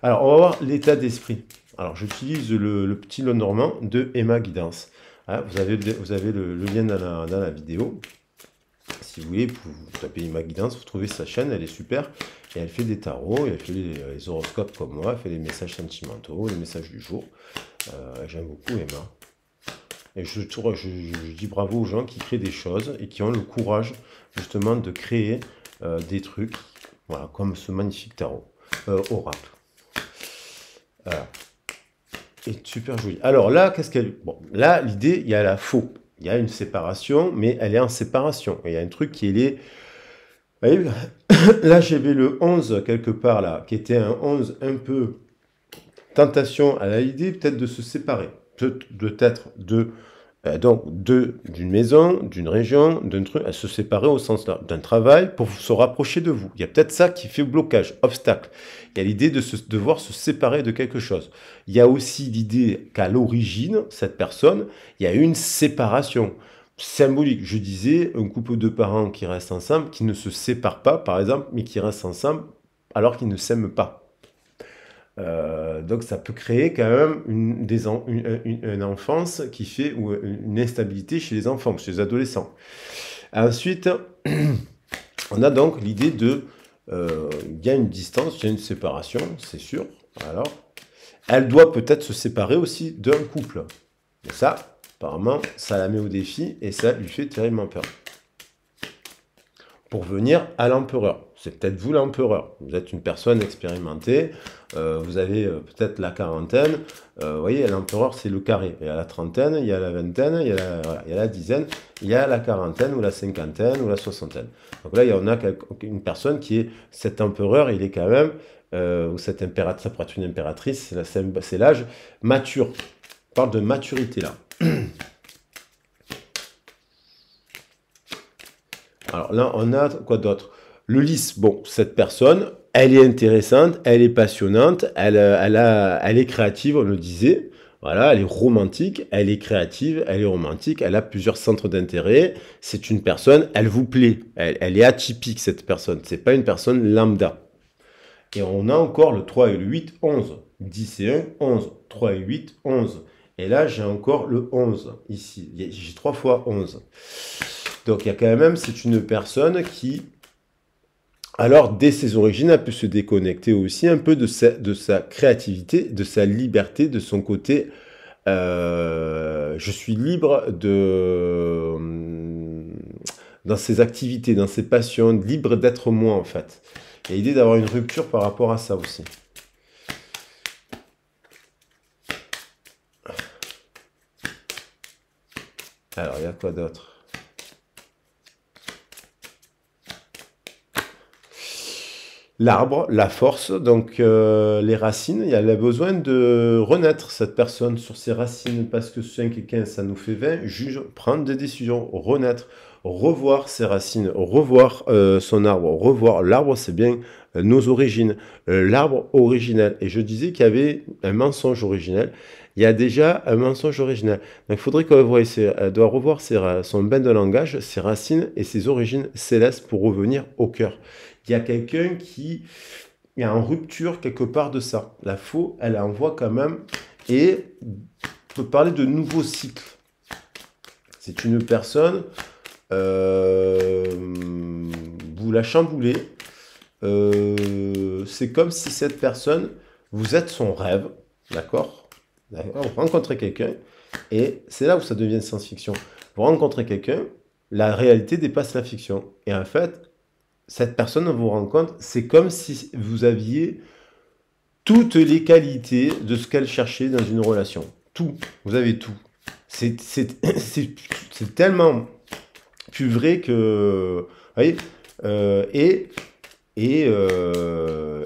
Alors, on va voir l'état d'esprit. Alors, j'utilise le petit lot normand de Emma Guidance. Hein, vous avez le lien dans la vidéo. Si vous voulez, vous tapez Emma Guidance, vous trouvez sa chaîne, elle est super. Et elle fait des tarots, et elle fait les horoscopes comme moi, elle fait les messages sentimentaux, les messages du jour. J'aime beaucoup Emma. Et je dis bravo aux gens qui créent des choses et qui ont le courage justement de créer des trucs, voilà, comme ce magnifique tarot, oracle. Et super joli. Alors là, qu'est-ce qu'elle... Bon, là, l'idée, il y a la faux. Il y a une séparation, mais elle est en séparation. Et il y a un truc qui est... Vous voyez, là, j'avais le 11 quelque part, là, qui était un 11 un peu tentation à l'idée peut-être de se séparer. Peut-être d'une maison, d'une région, d'un truc, à se séparer au sens d'un travail pour se rapprocher de vous. Il y a peut-être ça qui fait blocage, obstacle. Il y a l'idée de devoir se séparer de quelque chose. Il y a aussi l'idée qu'à l'origine, cette personne, il y a une séparation symbolique. Je disais, un couple de parents qui restent ensemble, qui ne se séparent pas, par exemple, mais qui restent ensemble alors qu'ils ne s'aiment pas. Donc ça peut créer quand même une enfance qui fait ou une instabilité chez les enfants, chez les adolescents. Ensuite, on a donc l'idée de il y a une distance, il y a une séparation, c'est sûr. Alors, elle doit peut-être se séparer aussi d'un couple. Et ça, apparemment, ça la met au défi et ça lui fait terriblement peur. Pour venir à l'empereur. C'est peut-être vous l'empereur. Vous êtes une personne expérimentée, vous avez peut-être la quarantaine. Vous voyez, l'empereur, c'est le carré. Il y a la trentaine, il y a la vingtaine, il y a la dizaine, il y a la quarantaine ou la cinquantaine ou la soixantaine. Donc là, il y en a une personne qui est, cet empereur, il est quand même, ou cette impératrice, ça pourrait être une impératrice, c'est l'âge mature. On parle de maturité là. Alors là, on a quoi d'autre? Le lys, bon, cette personne, elle est intéressante, elle est passionnante, elle est créative, on le disait. Voilà, elle est romantique, elle est créative, elle est romantique, elle a plusieurs centres d'intérêt. C'est une personne, elle vous plaît. Elle est atypique, cette personne. C'est pas une personne lambda. Et on a encore le 3 et le 8, 11. 10 et 1, 11. 3 et 8, 11. Et là, j'ai encore le 11, ici. J'ai 3 fois 11. Donc, il y a quand même, c'est une personne qui, alors, dès ses origines, a pu se déconnecter aussi un peu de sa créativité, de sa liberté, de son côté. Je suis libre dans ses activités, dans ses passions, libre d'être moi, en fait. Il y a l'idée d'avoir une rupture par rapport à ça aussi. Alors, il y a quoi d'autre? L'arbre, la force, donc les racines, elle a besoin de renaître, cette personne, sur ses racines, parce que 5 et 15, ça nous fait 20, juge, prendre des décisions, renaître, revoir ses racines, revoir son arbre, revoir l'arbre, c'est bien nos origines, l'arbre originel. Et je disais qu'il y avait un mensonge originel, il y a déjà un mensonge originel. Donc il faudrait qu'elle doit revoir son bain de langage, ses racines et ses origines célestes pour revenir au cœur. Il y a quelqu'un qui est en rupture quelque part de ça. La faux, elle envoie quand même. Et on peut parler de nouveaux cycles. C'est une personne, vous la chamboulez. C'est comme si cette personne, vous êtes son rêve, d'accord? Vous rencontrez quelqu'un, et c'est là où ça devient science-fiction. Vous rencontrez quelqu'un, la réalité dépasse la fiction. Et en fait, cette personne vous rencontre, c'est comme si vous aviez toutes les qualités de ce qu'elle cherchait dans une relation. Tout. Vous avez tout. C'est tellement plus vrai que... Vous voyez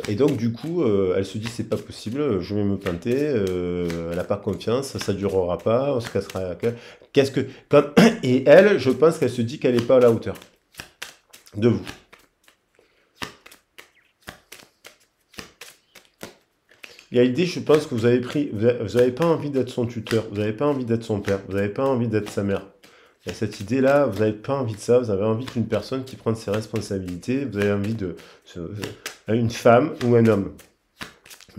et donc, du coup, elle se dit, c'est pas possible, je vais me planter, elle n'a pas confiance, ça durera pas, on se cassera la gueule. Et elle, je pense qu'elle se dit qu'elle n'est pas à la hauteur de vous. Il y a l'idée, je pense que vous n'avez pas envie d'être son tuteur, vous n'avez pas envie d'être son père, vous n'avez pas envie d'être sa mère. Il y a cette idée-là, vous n'avez pas envie de ça, vous avez envie d'une personne qui prenne ses responsabilités, vous avez envie une femme ou un homme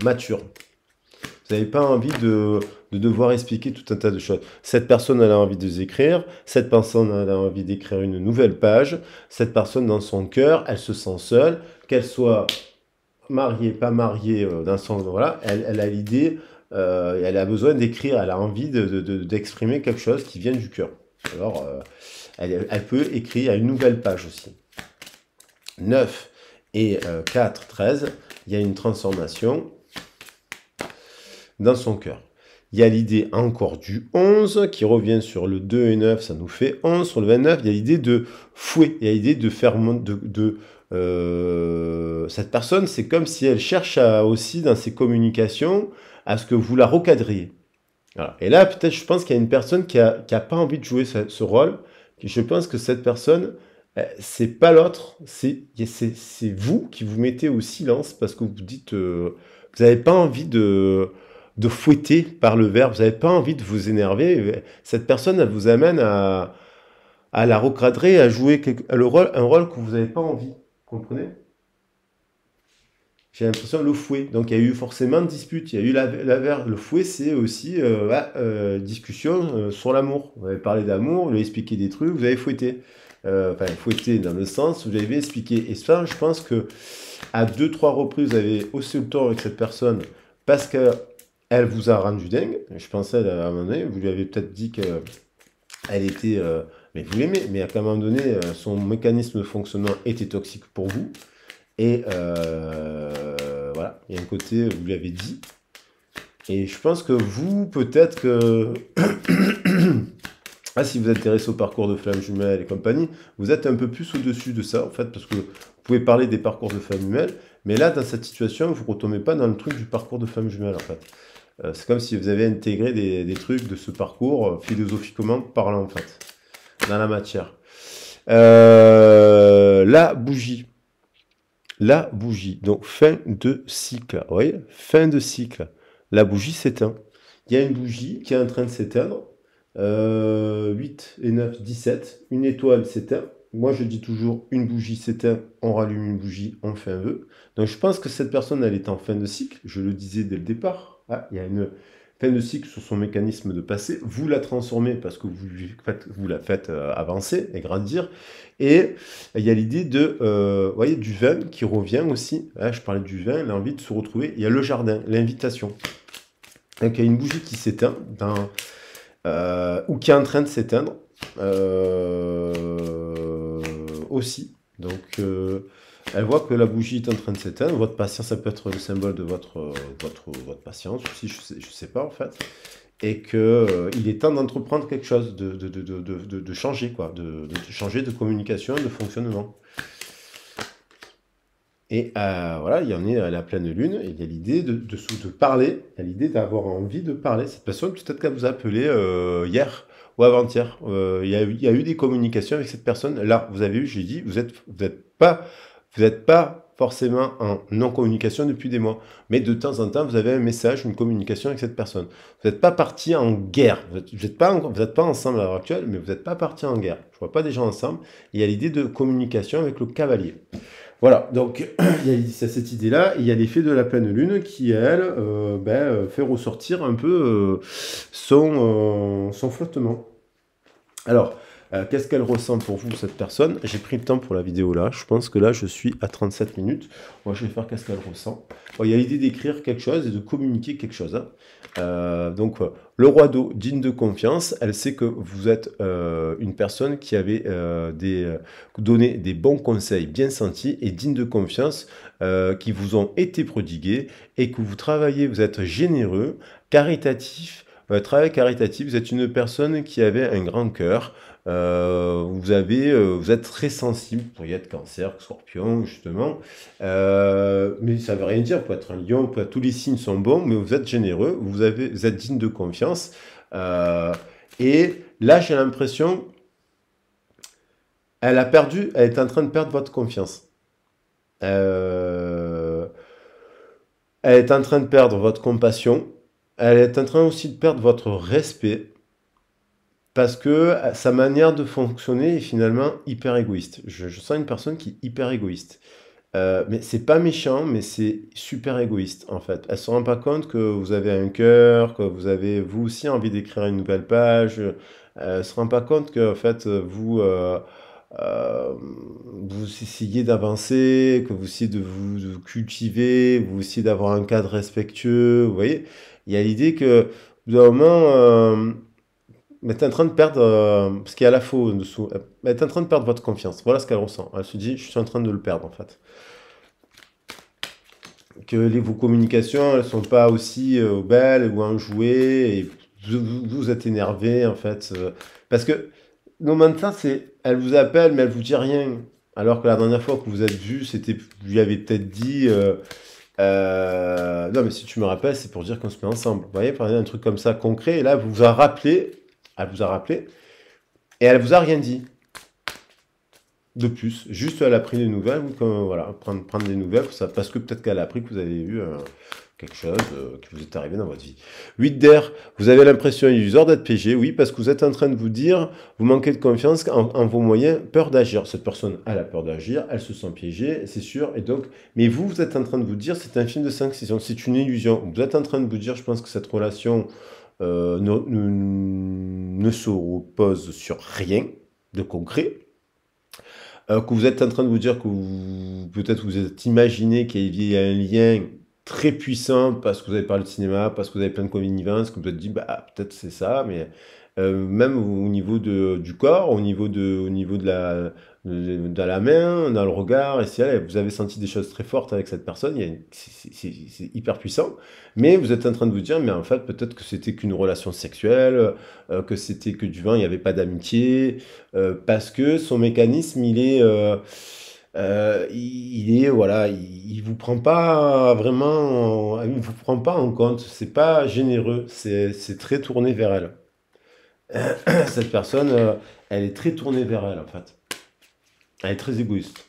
mature. Vous n'avez pas envie de devoir expliquer tout un tas de choses. Cette personne, elle a envie de écrire, cette personne, elle a envie d'écrire une nouvelle page, cette personne, dans son cœur, elle se sent seule, qu'elle soit mariée, pas mariée, dans son... Voilà, elle a l'idée, elle a besoin d'écrire, elle a envie d'exprimer quelque chose qui vient du cœur. Alors, elle peut écrire une nouvelle page aussi. 9 et 4, 13, il y a une transformation dans son cœur. Il y a l'idée encore du 11 qui revient sur le 2 et 9, ça nous fait 11. Sur le 29, il y a l'idée de fouet, il y a l'idée de faire... cette personne, c'est comme si elle cherche aussi dans ses communications à ce que vous la recadriez. Voilà. Et là, peut-être, je pense qu'il y a une personne qui a pas envie de jouer ce rôle. Je pense que cette personne, c'est pas l'autre, c'est vous qui vous mettez au silence parce que vous dites, vous n'avez pas envie de fouetter par le verbe, vous n'avez pas envie de vous énerver. Cette personne, elle vous amène à la recadrer, à jouer un rôle que vous n'avez pas envie. Vous comprenez? j'ai l'impression, le fouet. Donc il y a eu forcément dispute, il y a eu le fouet, c'est aussi discussion sur l'amour. Vous avez parlé d'amour, vous avez expliqué des trucs, vous avez fouetté. Enfin, fouetté dans le sens, vous avez expliqué. Et ça, je pense que à 2-3 reprises, vous avez haussé le ton avec cette personne parce qu'elle vous a rendu dingue. Je pensais à un moment donné, vous lui avez peut-être dit qu'elle était... mais vous l'aimez, mais à un moment donné, son mécanisme de fonctionnement était toxique pour vous. Et voilà, il y a un côté, vous lui avez dit. Et je pense que vous, peut-être que... si vous êtes intéressé au parcours de flammes jumelles et compagnie, vous êtes un peu plus au-dessus de ça, en fait, parce que vous pouvez parler des parcours de flammes jumelles, mais là, dans cette situation, vous ne retombez pas dans le truc du parcours de flammes jumelles, en fait. C'est comme si vous avez intégré des trucs de ce parcours, philosophiquement parlant, en fait, dans la matière. La bougie. La bougie, donc fin de cycle. Vous voyez, fin de cycle. La bougie s'éteint. Il y a une bougie qui est en train de s'éteindre. 8 et 9, 17. Une étoile s'éteint. Moi, je dis toujours, une bougie s'éteint, on rallume une bougie, on fait un vœu. Donc, je pense que cette personne, elle est en fin de cycle. Je le disais dès le départ. Ah, il y a une fin de cycle sur son mécanisme de passé. Vous la transformez parce que vous la faites avancer et grandir. Et il y a l'idée de, voyez, du vin qui revient aussi. Là, je parlais du vin, l'envie de se retrouver. Il y a le jardin, l'invitation. Donc, il y a une bougie qui s'éteint ou qui est en train de s'éteindre aussi. Donc, elle voit que la bougie est en train de s'éteindre. Votre patience, ça peut être le symbole de votre patience aussi, je sais pas en fait. Et qu'il est temps d'entreprendre quelque chose, de changer, quoi, de changer de communication, de fonctionnement. Et voilà, il y en est à la pleine lune, et il y a l'idée de parler, il y a l'idée d'avoir envie de parler. Cette personne, peut-être qu'elle vous a appelé hier ou avant-hier. Il y a eu des communications avec cette personne. Là, vous avez vu, j'ai dit, vous êtes pas forcément en non-communication depuis des mois. Mais de temps en temps, vous avez un message, une communication avec cette personne. Vous n'êtes pas parti en guerre. Vous n'êtes pas ensemble à l'heure actuelle, mais vous n'êtes pas parti en guerre. Je ne vois pas des gens ensemble. Il y a l'idée de communication avec le cavalier. Voilà, donc il y a cette idée-là, il y a l'effet de la pleine lune qui, elle, fait ressortir un peu son flottement. Alors, qu'est-ce qu'elle ressent pour vous, cette personne? J'ai pris le temps pour la vidéo là, je pense que là, je suis à 37 minutes. Moi, je vais faire qu'est-ce qu'elle ressent. Bon, il y a l'idée d'écrire quelque chose et de communiquer quelque chose. Donc, le roi d'eau, digne de confiance, elle sait que vous êtes une personne qui avait donné des bons conseils bien sentis et dignes de confiance qui vous ont été prodigués et que vous travaillez, vous êtes généreux, caritatif, travail caritatif, vous êtes une personne qui avait un grand cœur, vous êtes très sensible, vous pourriez être cancer, scorpion, justement, mais ça ne veut rien dire, vous pouvez être un lion, tous les signes sont bons, mais vous êtes généreux, vous êtes digne de confiance, et là j'ai l'impression, elle est en train de perdre votre confiance. Elle est en train de perdre votre compassion, elle est en train aussi de perdre votre respect, parce que sa manière de fonctionner est finalement hyper égoïste. Je sens une personne qui est hyper égoïste. Mais c'est pas méchant, mais c'est super égoïste, en fait. Elle se rend pas compte que vous avez un cœur, que vous avez, vous aussi, envie d'écrire une nouvelle page. Elle se rend pas compte que, en fait, vous essayez d'avancer, que vous essayez de vous cultiver, vous essayez d'avoir un cadre respectueux, vous voyez. Il y a l'idée que, au bout d'un moment, mais tu es en train de perdre, parce qu'il y a la faux en dessous, elle est en train de perdre votre confiance. Voilà ce qu'elle ressent. Elle se dit, je suis en train de le perdre, en fait. Que vos communications, elles sont pas aussi belles ou enjouées, et vous êtes énervé, en fait. Parce que, non, maintenant, elle vous appelle, mais elle vous dit rien. Alors que la dernière fois que vous êtes vu, vous lui avez peut-être dit, non, mais si tu me rappelles, c'est pour dire qu'on se met ensemble. Vous voyez, par exemple, un truc comme ça, concret, et là, elle vous a rappelé, et elle vous a rien dit de plus. Juste, elle a pris des nouvelles, voilà, prendre des nouvelles, parce que peut-être qu'elle a appris que vous avez eu quelque chose qui vous est arrivé dans votre vie. 8 d'air, vous avez l'impression illusoire d'être piégé, oui, parce que vous êtes en train de vous dire, vous manquez de confiance en vos moyens, peur d'agir. Cette personne a la peur d'agir, elle se sent piégée, c'est sûr, et donc, mais vous êtes en train de vous dire, c'est un film de 5 saisons, c'est une illusion. Vous êtes en train de vous dire, je pense que cette relation ne se repose sur rien de concret, que vous êtes en train de vous dire que peut-être vous êtes imaginé qu'il y a un lien très puissant parce que vous avez parlé de cinéma, parce que vous avez plein de connivences, que vous vous êtes dit, bah, peut-être c'est ça, mais même au niveau du corps, au niveau de la main, dans le regard, et si vous avez senti des choses très fortes avec cette personne, c'est hyper puissant, mais vous êtes en train de vous dire, mais en fait, peut-être que c'était qu'une relation sexuelle, que c'était que du vin, il n'y avait pas d'amitié, parce que son mécanisme, voilà, il vous prend pas vraiment, il vous prend pas en compte, c'est pas généreux, c'est très tourné vers elle. Cette personne, elle est très tournée vers elle, en fait. Elle est très égoïste.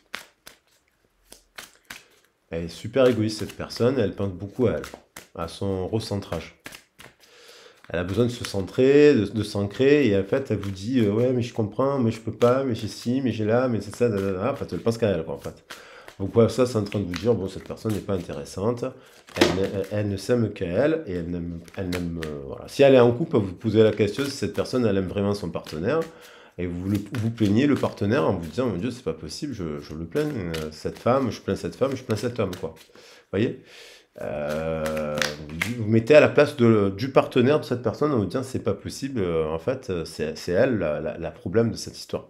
Elle est super égoïste, cette personne, elle pense beaucoup à elle, à son recentrage. Elle a besoin de se centrer, de s'ancrer, et en fait, elle vous dit, ouais, mais je comprends, mais je peux pas, mais j'ai ci, mais j'ai là, mais c'est ça, en fait, elle pense qu'à elle, quoi, en fait. Donc, voilà, ça, c'est en train de vous dire, bon, cette personne n'est pas intéressante, elle ne s'aime qu'elle, et voilà. Si elle est en couple, vous posez la question si cette personne, elle aime vraiment son partenaire, et vous plaignez le partenaire en vous disant, mon Dieu, c'est pas possible, je le plains, cette femme, je plains cette femme, je plains cet homme, quoi. Vous voyez? Vous mettez à la place du partenaire de cette personne en vous disant c'est pas possible, en fait c'est elle la problème de cette histoire.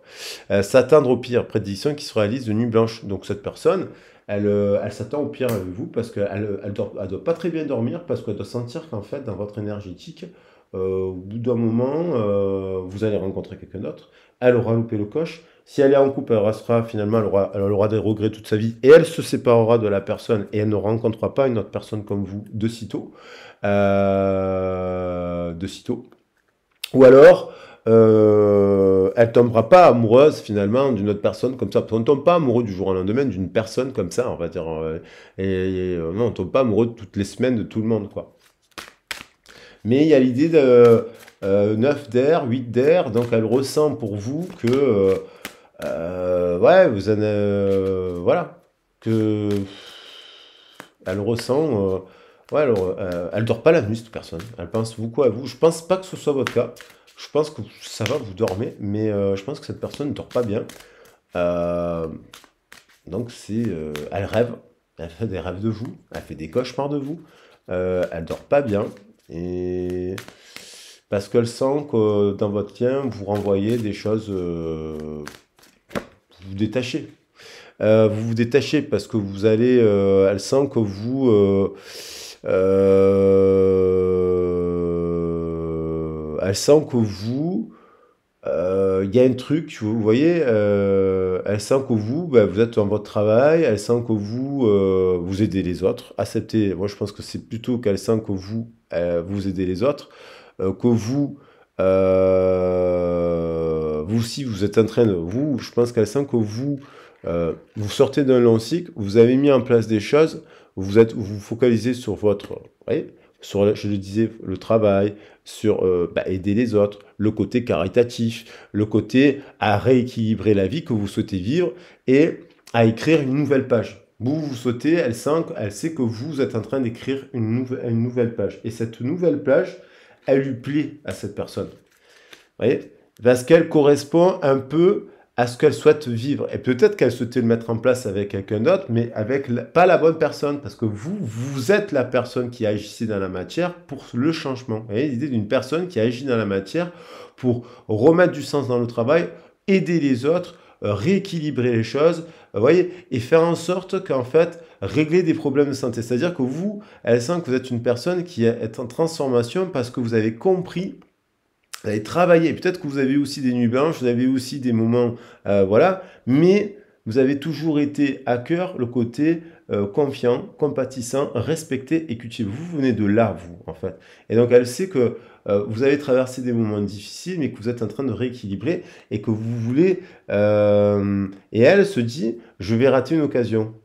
S'attendre au pire, prédiction qui se réalise de nuit blanche. Donc cette personne, elle s'attend au pire avec vous parce qu'elle doit pas très bien dormir parce qu'elle doit sentir qu'en fait dans votre énergétique, au bout d'un moment, vous allez rencontrer quelqu'un d'autre. Elle aura loupé le coche. Si elle est en couple, elle restera finalement, elle aura des regrets toute sa vie et elle se séparera de la personne et elle ne rencontrera pas une autre personne comme vous de sitôt. De sitôt. Ou alors, elle tombera pas amoureuse finalement d'une autre personne comme ça. On ne tombe pas amoureux du jour au lendemain d'une personne comme ça, on va dire. Non, on ne tombe pas amoureux de toutes les semaines de tout le monde, quoi. Mais il y a l'idée de 9 d'air, 8 d'air, donc elle ressent pour vous que ouais, vous en voilà, que elle ressent, ouais, alors, elle dort pas la nuit, cette personne. Elle pense beaucoup à vous. Je pense pas que ce soit votre cas. Je pense que ça va, vous dormez, mais je pense que cette personne ne dort pas bien. Euh, donc elle rêve, elle fait des rêves de vous, elle fait des cauchemars de vous. Elle dort pas bien et parce qu'elle sent que dans votre lien, vous renvoyez des choses, vous détachez. Vous vous détachez parce que vous allez, elle sent que vous, elle sent que vous, il y a un truc, vous voyez, elle sent que vous, bah, vous êtes dans votre travail, elle sent que vous, vous aidez les autres, acceptez, moi je pense que c'est plutôt qu'elle sent que vous, vous aidez les autres, que vous aussi, vous êtes en train de, je pense qu'elle sent que vous, vous sortez d'un long cycle, vous avez mis en place des choses, vous focalisez sur votre, vous voyez, sur, je le disais, le travail, sur aider les autres, le côté caritatif, le côté à rééquilibrer la vie que vous souhaitez vivre et à écrire une nouvelle page. Vous souhaitez, elle sait que vous êtes en train d'écrire une nouvelle page. Et cette nouvelle page, elle lui plaît à cette personne. Vous voyez? Parce qu'elle correspond un peu à ce qu'elle souhaite vivre. Et peut-être qu'elle souhaitait le mettre en place avec quelqu'un d'autre, mais avec pas la bonne personne. Parce que vous êtes la personne qui agissait dans la matière pour le changement. Vous voyez, l'idée d'une personne qui agit dans la matière pour remettre du sens dans le travail, aider les autres, rééquilibrer les choses, vous voyez, et faire en sorte qu'en fait, régler des problèmes de santé. C'est-à-dire que vous, elle sent que vous êtes une personne qui est en transformation parce que vous avez compris, vous avez travaillé, peut-être que vous avez aussi des nuits blanches, vous avez aussi des moments, voilà, mais vous avez toujours été à cœur le côté confiant, compatissant, respecté et cultivé. Vous venez de là, vous, en fait. Et donc, elle sait que vous avez traversé des moments difficiles, mais que vous êtes en train de rééquilibrer et que vous voulez... et elle se dit, je vais rater une occasion.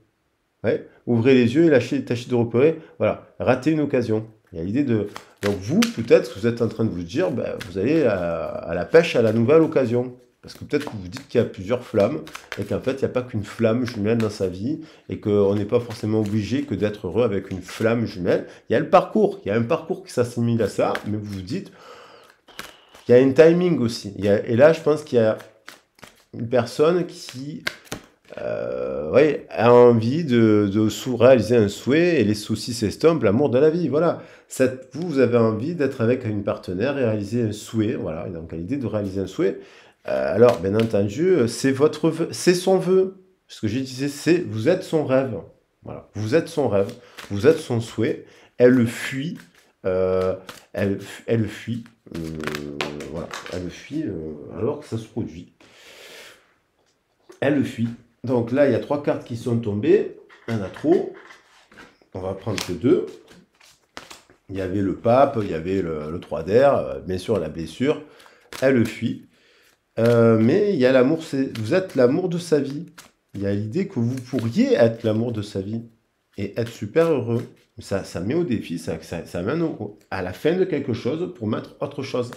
Ouais. ouvrez les yeux et tâchez de repérer, voilà, ratez une occasion. Il y a l'idée de... Donc vous, peut-être, vous êtes en train de vous dire, ben, vous allez à la pêche à la nouvelle occasion. Parce que peut-être que vous dites qu'il y a plusieurs flammes, et qu'en fait, il n'y a pas qu'une flamme jumelle dans sa vie, et qu'on n'est pas forcément obligé que d'être heureux avec une flamme jumelle. Il y a le parcours, il y a un parcours qui s'assimile à ça, mais vous vous dites, il y a un timing aussi. Et là, je pense qu'il y a une personne qui a envie de réaliser un souhait, et les soucis s'estompent, l'amour de la vie, voilà. Vous avez envie d'être avec une partenaire et réaliser un souhait, voilà, et donc à l'idée de réaliser un souhait. Alors, bien entendu, c'est son vœu. Ce que je disais, vous êtes son rêve. Voilà, vous êtes son rêve, vous êtes son souhait. Elle le fuit, elle le fuit, voilà, elle le fuit alors que ça se produit. Elle le fuit. Donc là, il y a 3 cartes qui sont tombées. Il y en a trop. On va prendre que 2. Il y avait le pape, il y avait le 3 d'air, bien sûr la blessure. Elle le fuit. Mais il y a l'amour, vous êtes l'amour de sa vie. Il y a l'idée que vous pourriez être l'amour de sa vie et être super heureux. Ça met au défi, ça mène à la fin de quelque chose pour mettre autre chose.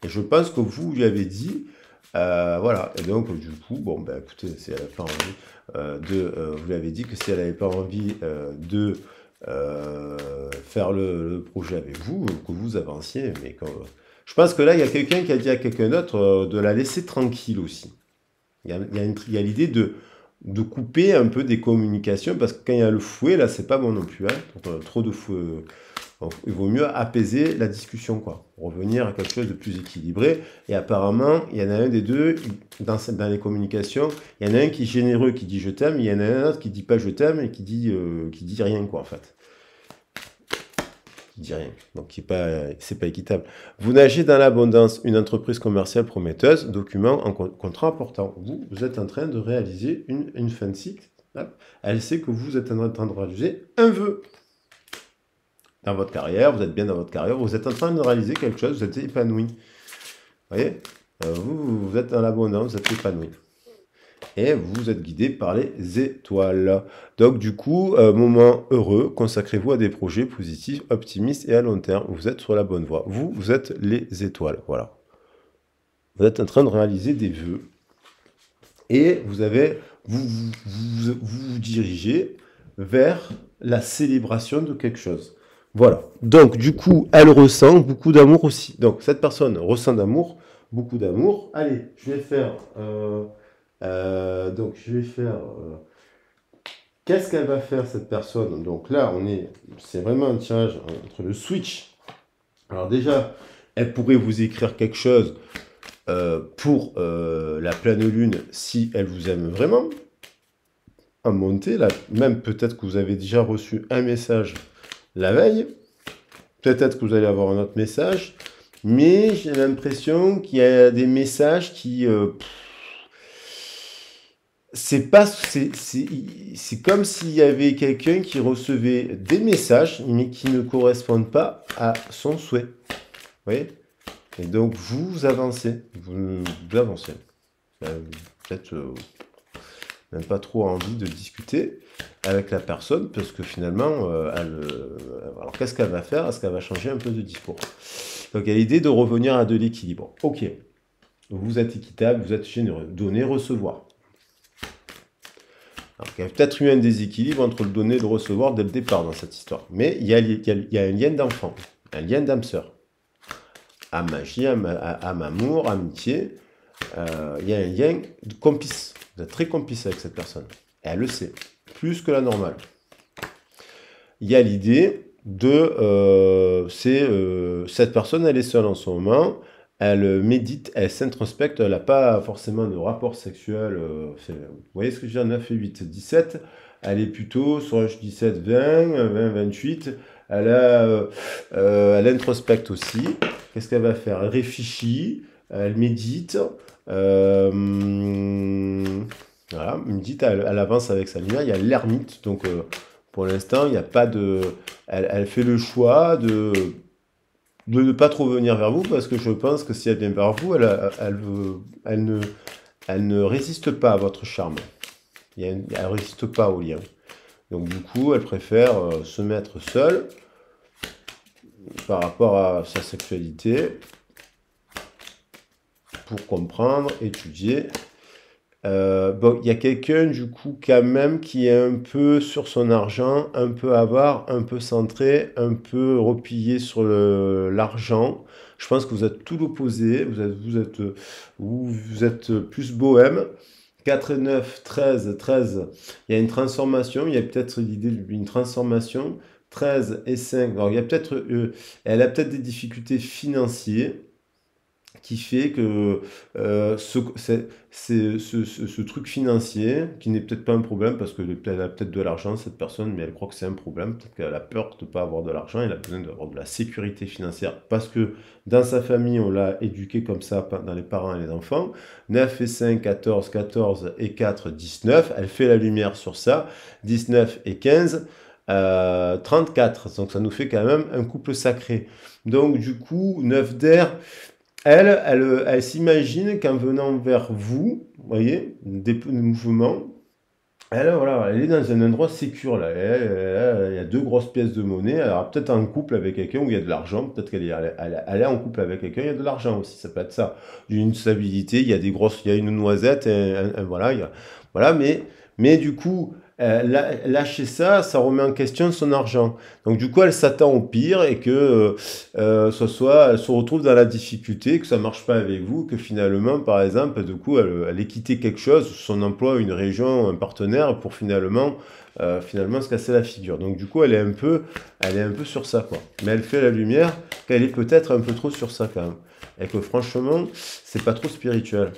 Et je pense que vous lui avez dit, voilà. Et donc, du coup, bon, ben écoutez, si elle n'avait pas envie vous lui avez dit que si elle n'avait pas envie de faire le projet avec vous, que vous avanciez, mais quand... Je pense que là, il y a quelqu'un qui a dit à quelqu'un d'autre de la laisser tranquille aussi. Il y a l'idée de couper un peu des communications, parce que quand il y a le fouet, là, c'est pas bon non plus. Hein. Donc, trop de fouet. Donc, il vaut mieux apaiser la discussion, quoi. Revenir à quelque chose de plus équilibré. Et apparemment, il y en a un des deux, dans les communications, il y en a un qui est généreux, qui dit je t'aime, il y en a un autre qui dit pas je t'aime et qui dit rien, quoi, en fait. Dit rien. Donc, c'est pas équitable. Vous nagez dans l'abondance, une entreprise commerciale prometteuse, document en contrat important. Vous êtes en train de réaliser une fin de cycle. Elle sait que vous êtes en train de réaliser un vœu. Dans votre carrière, vous êtes bien dans votre carrière, vous êtes en train de réaliser quelque chose, vous êtes épanoui. Vous voyez, vous êtes dans l'abondance, vous êtes épanoui. Et vous êtes guidé par les étoiles. Donc du coup, moment heureux, consacrez-vous à des projets positifs, optimistes et à long terme. Vous êtes sur la bonne voie. Vous êtes les étoiles, voilà. Vous êtes en train de réaliser des vœux. Et vous dirigez vers la célébration de quelque chose. Voilà. Donc du coup, elle ressent beaucoup d'amour aussi. Donc cette personne ressent d'amour, beaucoup d'amour. Allez, je vais faire... qu'est-ce qu'elle va faire cette personne? Donc là, c'est vraiment un tirage entre le switch. Alors déjà, elle pourrait vous écrire quelque chose pour la pleine lune si elle vous aime vraiment. À monter, là, même peut-être que vous avez déjà reçu un message la veille. Peut-être que vous allez avoir un autre message. Mais j'ai l'impression qu'il y a des messages qui... c'est comme s'il y avait quelqu'un qui recevait des messages, mais qui ne correspondent pas à son souhait. Vous voyez? Et donc, vous avancez. Vous avancez. Peut-être même pas trop envie de discuter avec la personne, parce que finalement, alors qu'est-ce qu'elle va faire? Est-ce qu'elle va changer un peu de discours? Donc, il y a l'idée de revenir à de l'équilibre. Ok. Vous êtes équitable, vous êtes généreux. Donner, recevoir. Alors, il y a peut-être eu un déséquilibre entre le donner et le recevoir dès le départ dans cette histoire. Mais il y a un lien d'enfant, un lien d'âme sœur. Âme magie, âme amour, amitié. Il y a un lien de complice. Vous êtes très complice avec cette personne. Et elle le sait. Plus que la normale. Il y a l'idée de... cette personne, elle est seule en ce moment. Elle médite, elle s'introspecte, elle n'a pas forcément de rapport sexuel. Vous voyez ce que je veux dire, 9 et 8, 17. Elle est plutôt sur 17, 20, 20, 28. Elle introspecte aussi. Qu'est-ce qu'elle va faire? Elle réfléchit, elle médite. Voilà, médite, elle avance avec sa lumière. Il y a l'ermite, donc pour l'instant, il n'y a pas de... Elle fait le choix de ne pas trop venir vers vous, parce que je pense que si elle vient vers vous, elle ne résiste pas à votre charme. Elle ne résiste pas au lien. Donc du coup, elle préfère se mettre seule par rapport à sa sexualité pour comprendre, étudier. Bon, il y a quelqu'un du coup quand même qui est un peu sur son argent, un peu avare, un peu centré, un peu replié sur l'argent. Je pense que vous êtes tout l'opposé, vous êtes plus bohème. 4 et 9, 13, 13, il y a une transformation, il y a peut-être l'idée d'une transformation. 13 et 5, alors il y a peut-être, elle a peut-être des difficultés financières qui fait que ce truc financier, qui n'est peut-être pas un problème, parce qu'elle a peut-être de l'argent, cette personne, mais elle croit que c'est un problème, peut-être qu'elle a peur de ne pas avoir de l'argent, elle a besoin d'avoir de la sécurité financière, parce que dans sa famille, on l'a éduqué comme ça, dans les parents et les enfants. 9 et 5, 14, 14 et 4, 19, elle fait la lumière sur ça. 19 et 15, 34, donc ça nous fait quand même un couple sacré. Donc du coup, 9 d'air, elle s'imagine qu'en venant vers vous, voyez, des mouvements, voilà, elle est dans un endroit sécure, là. Il y a deux grosses pièces de monnaie. Elle aura peut-être en couple avec quelqu'un où il y a de l'argent. Peut-être qu'elle est en couple avec quelqu'un, il y a de l'argent aussi. Ça peut être ça. Une stabilité, il y a une noisette, voilà, voilà, mais du coup, lâcher ça, ça remet en question son argent. Donc du coup, elle s'attend au pire et que elle se retrouve dans la difficulté, que ça marche pas avec vous, que finalement, par exemple, du coup, elle ait quitté quelque chose, son emploi, une région, un partenaire, pour finalement se casser la figure. Donc du coup, elle est un peu sur ça, quoi. Mais elle fait la lumière qu'elle est peut-être un peu trop sur ça quand même. Et que franchement, c'est pas trop spirituel.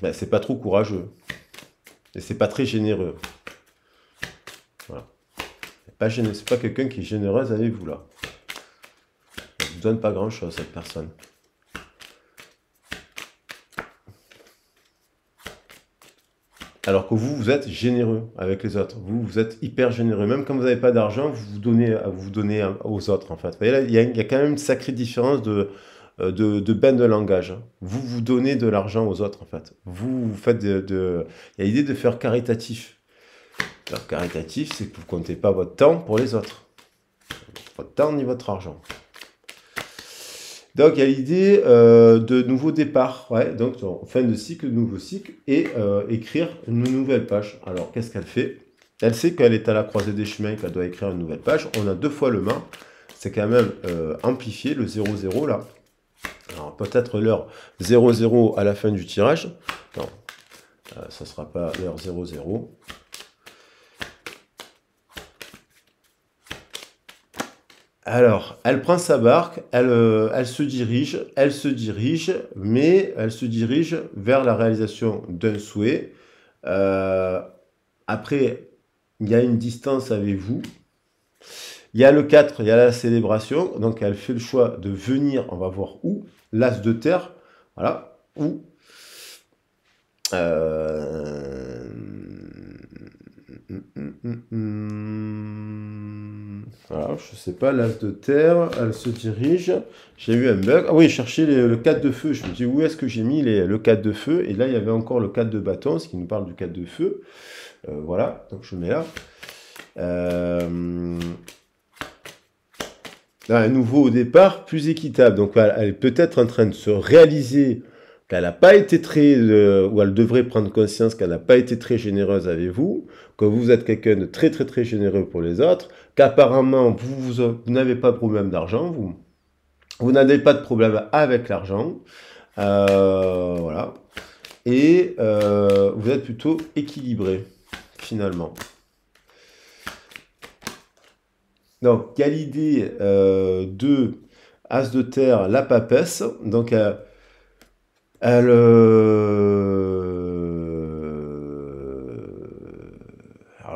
Ben, c'est pas trop courageux. Et c'est pas très généreux. Voilà. C'est pas quelqu'un qui est généreuse avec vous, là. Elle vous donne pas grand-chose, cette personne. Alors que vous êtes généreux avec les autres. Vous êtes hyper généreux. Même quand vous n'avez pas d'argent, vous donnez aux autres, en fait. Vous voyez, là, il y a quand même une sacrée différence de bend de langage, hein. Vous donnez de l'argent aux autres, en fait. Vous faites il y a l'idée de faire caritatif. Faire caritatif, c'est que vous ne comptez pas votre temps pour les autres. Votre temps ni votre argent. Donc, il y a l'idée de nouveau départ. Ouais, donc, fin de cycle, nouveau cycle, et écrire une nouvelle page. Alors, qu'est-ce qu'elle fait? Elle sait qu'elle est à la croisée des chemins, qu'elle doit écrire une nouvelle page. On a 2 fois le mât. C'est quand même amplifié, le 0,0 là. Alors, peut-être l'heure 0,0 à la fin du tirage. Non, ça ne sera pas l'heure 0,0. Alors, elle prend sa barque, elle se dirige, mais elle se dirige vers la réalisation d'un souhait. Après, il y a une distance avec vous. Il y a le 4, il y a la célébration. Donc, elle fait le choix de venir, on va voir où. L'as de terre, voilà, où. Voilà, je sais pas, l'as de terre, elle se dirige. J'ai eu un bug. Ah oui, chercher le 4 de feu. Je me dis, où est-ce que j'ai mis le 4 de feu? Et là, il y avait encore le 4 de bâton, ce qui nous parle du 4 de feu. Voilà, donc je mets là. Un nouveau au départ, plus équitable. Donc elle est peut-être en train de se réaliser qu'elle n'a pas été ou elle devrait prendre conscience qu'elle n'a pas été très généreuse avec vous, que vous êtes quelqu'un de très très très généreux pour les autres, qu'apparemment vous n'avez pas de problème d'argent, vous n'avez pas de problème avec l'argent, voilà, et vous êtes plutôt équilibré finalement. Donc, il y a l'idée de As de terre, la papesse. Donc, alors,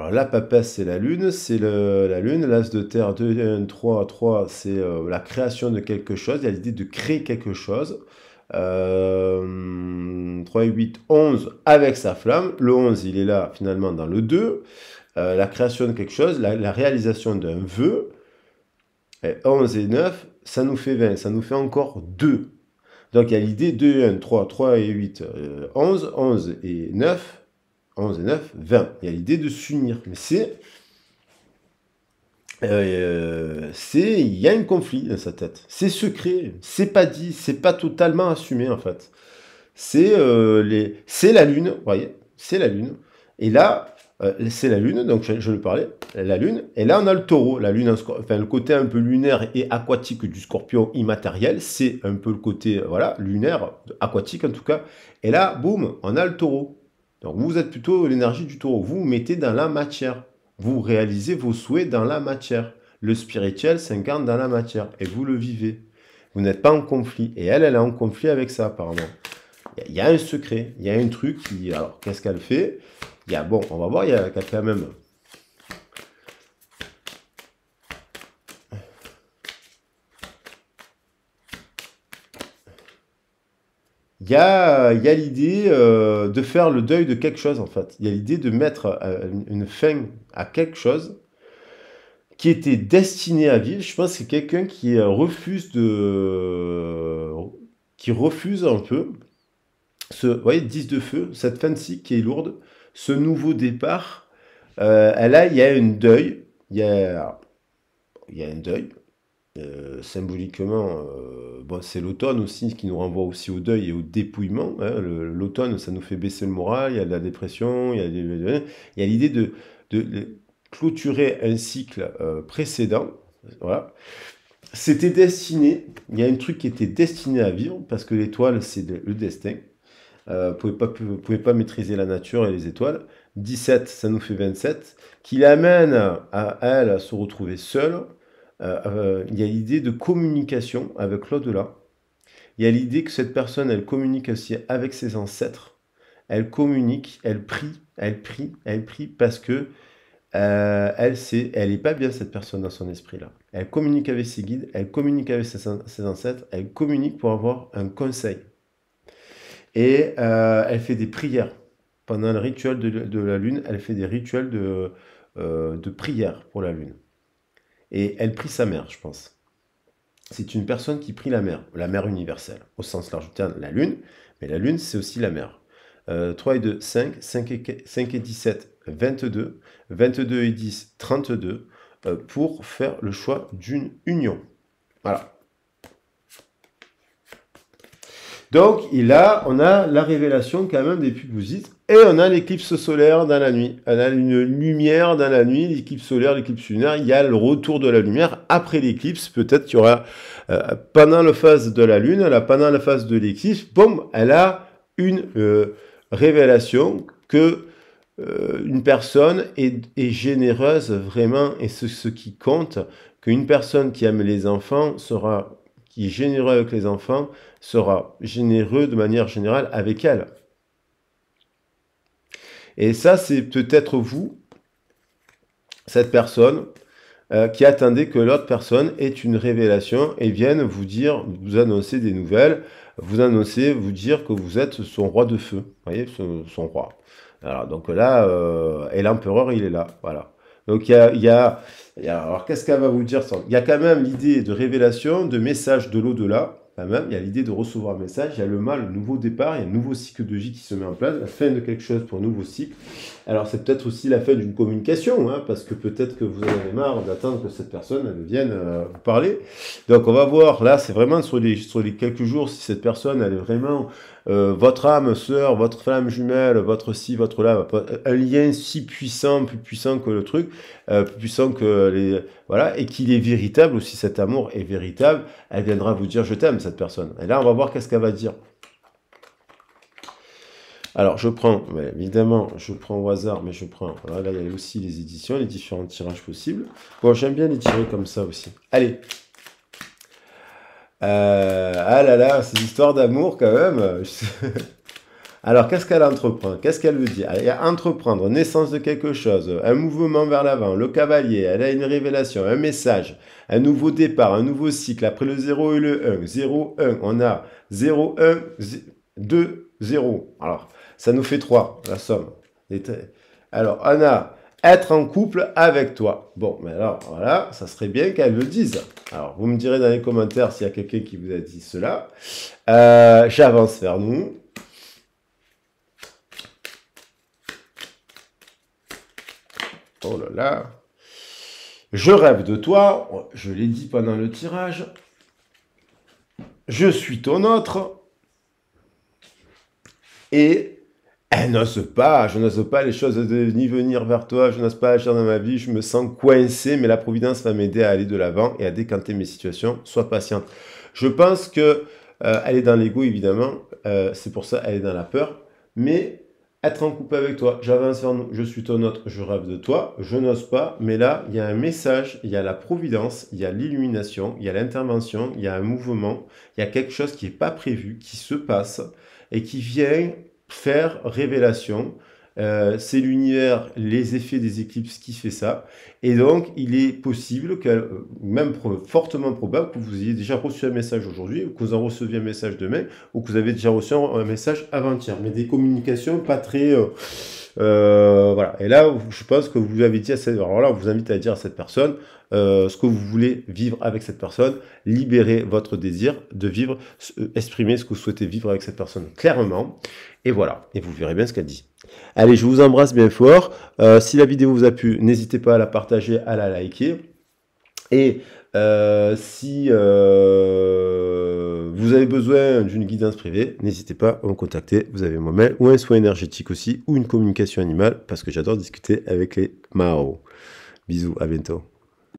la papesse, c'est la lune. C'est la lune. L'As de terre, 2, 1, 3, 3, c'est la création de quelque chose. Il y a l'idée de créer quelque chose. 3 et 8, 11 avec sa flamme. Le 11, il est là finalement dans le 2. La création de quelque chose, la réalisation d'un vœu. Et 11 et 9, ça nous fait 20, ça nous fait encore 2. Donc il y a l'idée 2 et 1, 3, 3 et 8, 11, 11 et 9, 11 et 9, 20. Il y a l'idée de s'unir. Mais il y a un conflit dans sa tête. C'est secret, c'est pas dit, c'est pas totalement assumé en fait. C'est la lune, vous voyez, c'est la lune. Et là, c'est la lune, donc je le parlais, la lune. Et là, on a le taureau, la lune, enfin le côté un peu lunaire et aquatique du scorpion immatériel, c'est un peu le côté, voilà, lunaire, aquatique en tout cas. Et là, boum, on a le taureau. Donc vous êtes plutôt l'énergie du taureau. Vous vous mettez dans la matière. Vous réalisez vos souhaits dans la matière. Le spirituel s'incarne dans la matière et vous le vivez. Vous n'êtes pas en conflit. Et elle est en conflit avec ça apparemment. Il y a un secret, il y a un truc qui... Alors, qu'est-ce qu'elle fait? Bon, on va voir, il y a quand même... Il y a l'idée de faire le deuil de quelque chose, en fait. Il y a l'idée de mettre une fin à quelque chose qui était destiné à vivre. Je pense que c'est quelqu'un qui refuse qui refuse un peu vous voyez, 10 de feu, cette fin de cycle qui est lourde, ce nouveau départ, là, il y a un deuil, il y a un deuil, symboliquement, bon, c'est l'automne aussi qui nous renvoie aussi au deuil et au dépouillement, hein. L'automne, ça nous fait baisser le moral, il y a de la dépression, il y a l'idée de clôturer un cycle précédent, voilà. C'était destiné, il y a un truc qui était destiné à vivre, parce que l'étoile, c'est le destin. Vous ne pouvez pas maîtriser la nature et les étoiles. 17, ça nous fait 27, qui l'amène à elle à se retrouver seule. Il y a l'idée de communication avec l'au-delà. Il y a l'idée que cette personne, elle communique aussi avec ses ancêtres. Elle communique, elle prie parce que elle n'est pas bien cette personne dans son esprit là. Elle communique avec ses guides, elle communique avec ses ancêtres, elle communique pour avoir un conseil. Et elle fait des prières. Pendant le rituel de la lune, elle fait des rituels de prière pour la lune. Et elle prie sa mère, je pense. C'est une personne qui prie la mère universelle, au sens large du terme, la lune, mais la lune, c'est aussi la mère. 3 et 2, 5, 5 et 17, 22, 22 et 10, 32, pour faire le choix d'une union. Voilà. Donc, là, on a la révélation quand même des Pupousites, et on a l'éclipse solaire dans la nuit. On a une lumière dans la nuit, l'éclipse solaire, l'éclipse lunaire, il y a le retour de la lumière. Après l'éclipse, peut-être qu'il y aura, pendant la phase de la lune, pendant la phase de l'éclipse, boum, elle a une révélation que une personne est généreuse vraiment, et ce qui compte, qu'une personne qui aime les enfants qui est généreux avec les enfants, sera généreux de manière générale avec elle. Et ça, c'est peut-être vous, cette personne, qui attendez que l'autre personne ait une révélation et vienne vous dire, vous annoncer des nouvelles, vous dire que vous êtes son roi de feu, vous voyez, son roi. Alors, donc là, et l'empereur, il est là, voilà. Donc alors qu'est-ce qu'elle va vous dire? Il y a quand même l'idée de révélation, de message de l'au-delà, quand même, il y a l'idée de recevoir un message, il y a le mal, le nouveau départ, il y a un nouveau cycle de vie qui se met en place, la fin de quelque chose pour un nouveau cycle. Alors c'est peut-être aussi la fin d'une communication, hein, parce que peut-être que vous en avez marre d'attendre que cette personne elle vienne vous parler. Donc on va voir, là c'est vraiment sur les quelques jours, si cette personne elle est vraiment votre âme sœur, votre flamme jumelle, votre ci, votre là, un lien si puissant, plus puissant que le truc, plus puissant que les... Voilà, et qu'il est véritable aussi, cet amour est véritable, elle viendra vous dire « je t'aime » cette personne. Et là, on va voir qu'est-ce qu'elle va dire. Alors, je prends, évidemment, je prends au hasard, mais je prends... Voilà, là, il y a aussi les éditions, les différents tirages possibles. Bon, j'aime bien les tirer comme ça aussi. Allez. Ah là là, ces histoires d'amour, quand même. Alors, qu'est-ce qu'elle entreprend? Qu'est-ce qu'elle veut dire? Il y a entreprendre, naissance de quelque chose, un mouvement vers l'avant, le cavalier, elle a une révélation, un message, un nouveau départ, un nouveau cycle. Après le 0 et le 1, 0, 1, on a 0, 1, 2, 0. Alors, ça nous fait 3, la somme. Alors, on a être en couple avec toi. Bon, mais alors, voilà, ça serait bien qu'elle le dise. Alors, vous me direz dans les commentaires s'il y a quelqu'un qui vous a dit cela. J'avance vers nous. Oh là là. Je rêve de toi. Je l'ai dit pendant le tirage. Je suis ton autre. Et elle n'ose pas. Je n'ose pas les choses ni venir vers toi. Je n'ose pas agir dans ma vie. Je me sens coincé. Mais la Providence va m'aider à aller de l'avant et à décanter mes situations. Sois patiente. Je pense que elle est dans l'ego, évidemment. C'est pour ça elle est dans la peur. Mais être en couple avec toi, j'avance vers nous, je suis ton autre, je rêve de toi, je n'ose pas, mais là, il y a un message, il y a la providence, il y a l'illumination, il y a l'intervention, il y a un mouvement, il y a quelque chose qui n'est pas prévu, qui se passe et qui vient faire révélation. C'est l'univers, les effets des éclipses qui fait ça. Et donc, il est possible, même fortement probable, que vous ayez déjà reçu un message aujourd'hui, ou que vous en receviez un message demain, ou que vous avez déjà reçu un message avant-hier. Mais des communications pas très... voilà. Et là, je pense que vous lui avez dit à cette... Alors là, on vous invite à dire à cette personne ce que vous voulez vivre avec cette personne, libérer votre désir de vivre, exprimer ce que vous souhaitez vivre avec cette personne clairement. Et voilà. Et vous verrez bien ce qu'elle dit. Allez, je vous embrasse bien fort. Si la vidéo vous a plu, n'hésitez pas à la partager, à la liker. Et si vous avez besoin d'une guidance privée, n'hésitez pas à me contacter. Vous avez mon mail ou un soin énergétique aussi, ou une communication animale, parce que j'adore discuter avec les Mao. Bisous, à bientôt.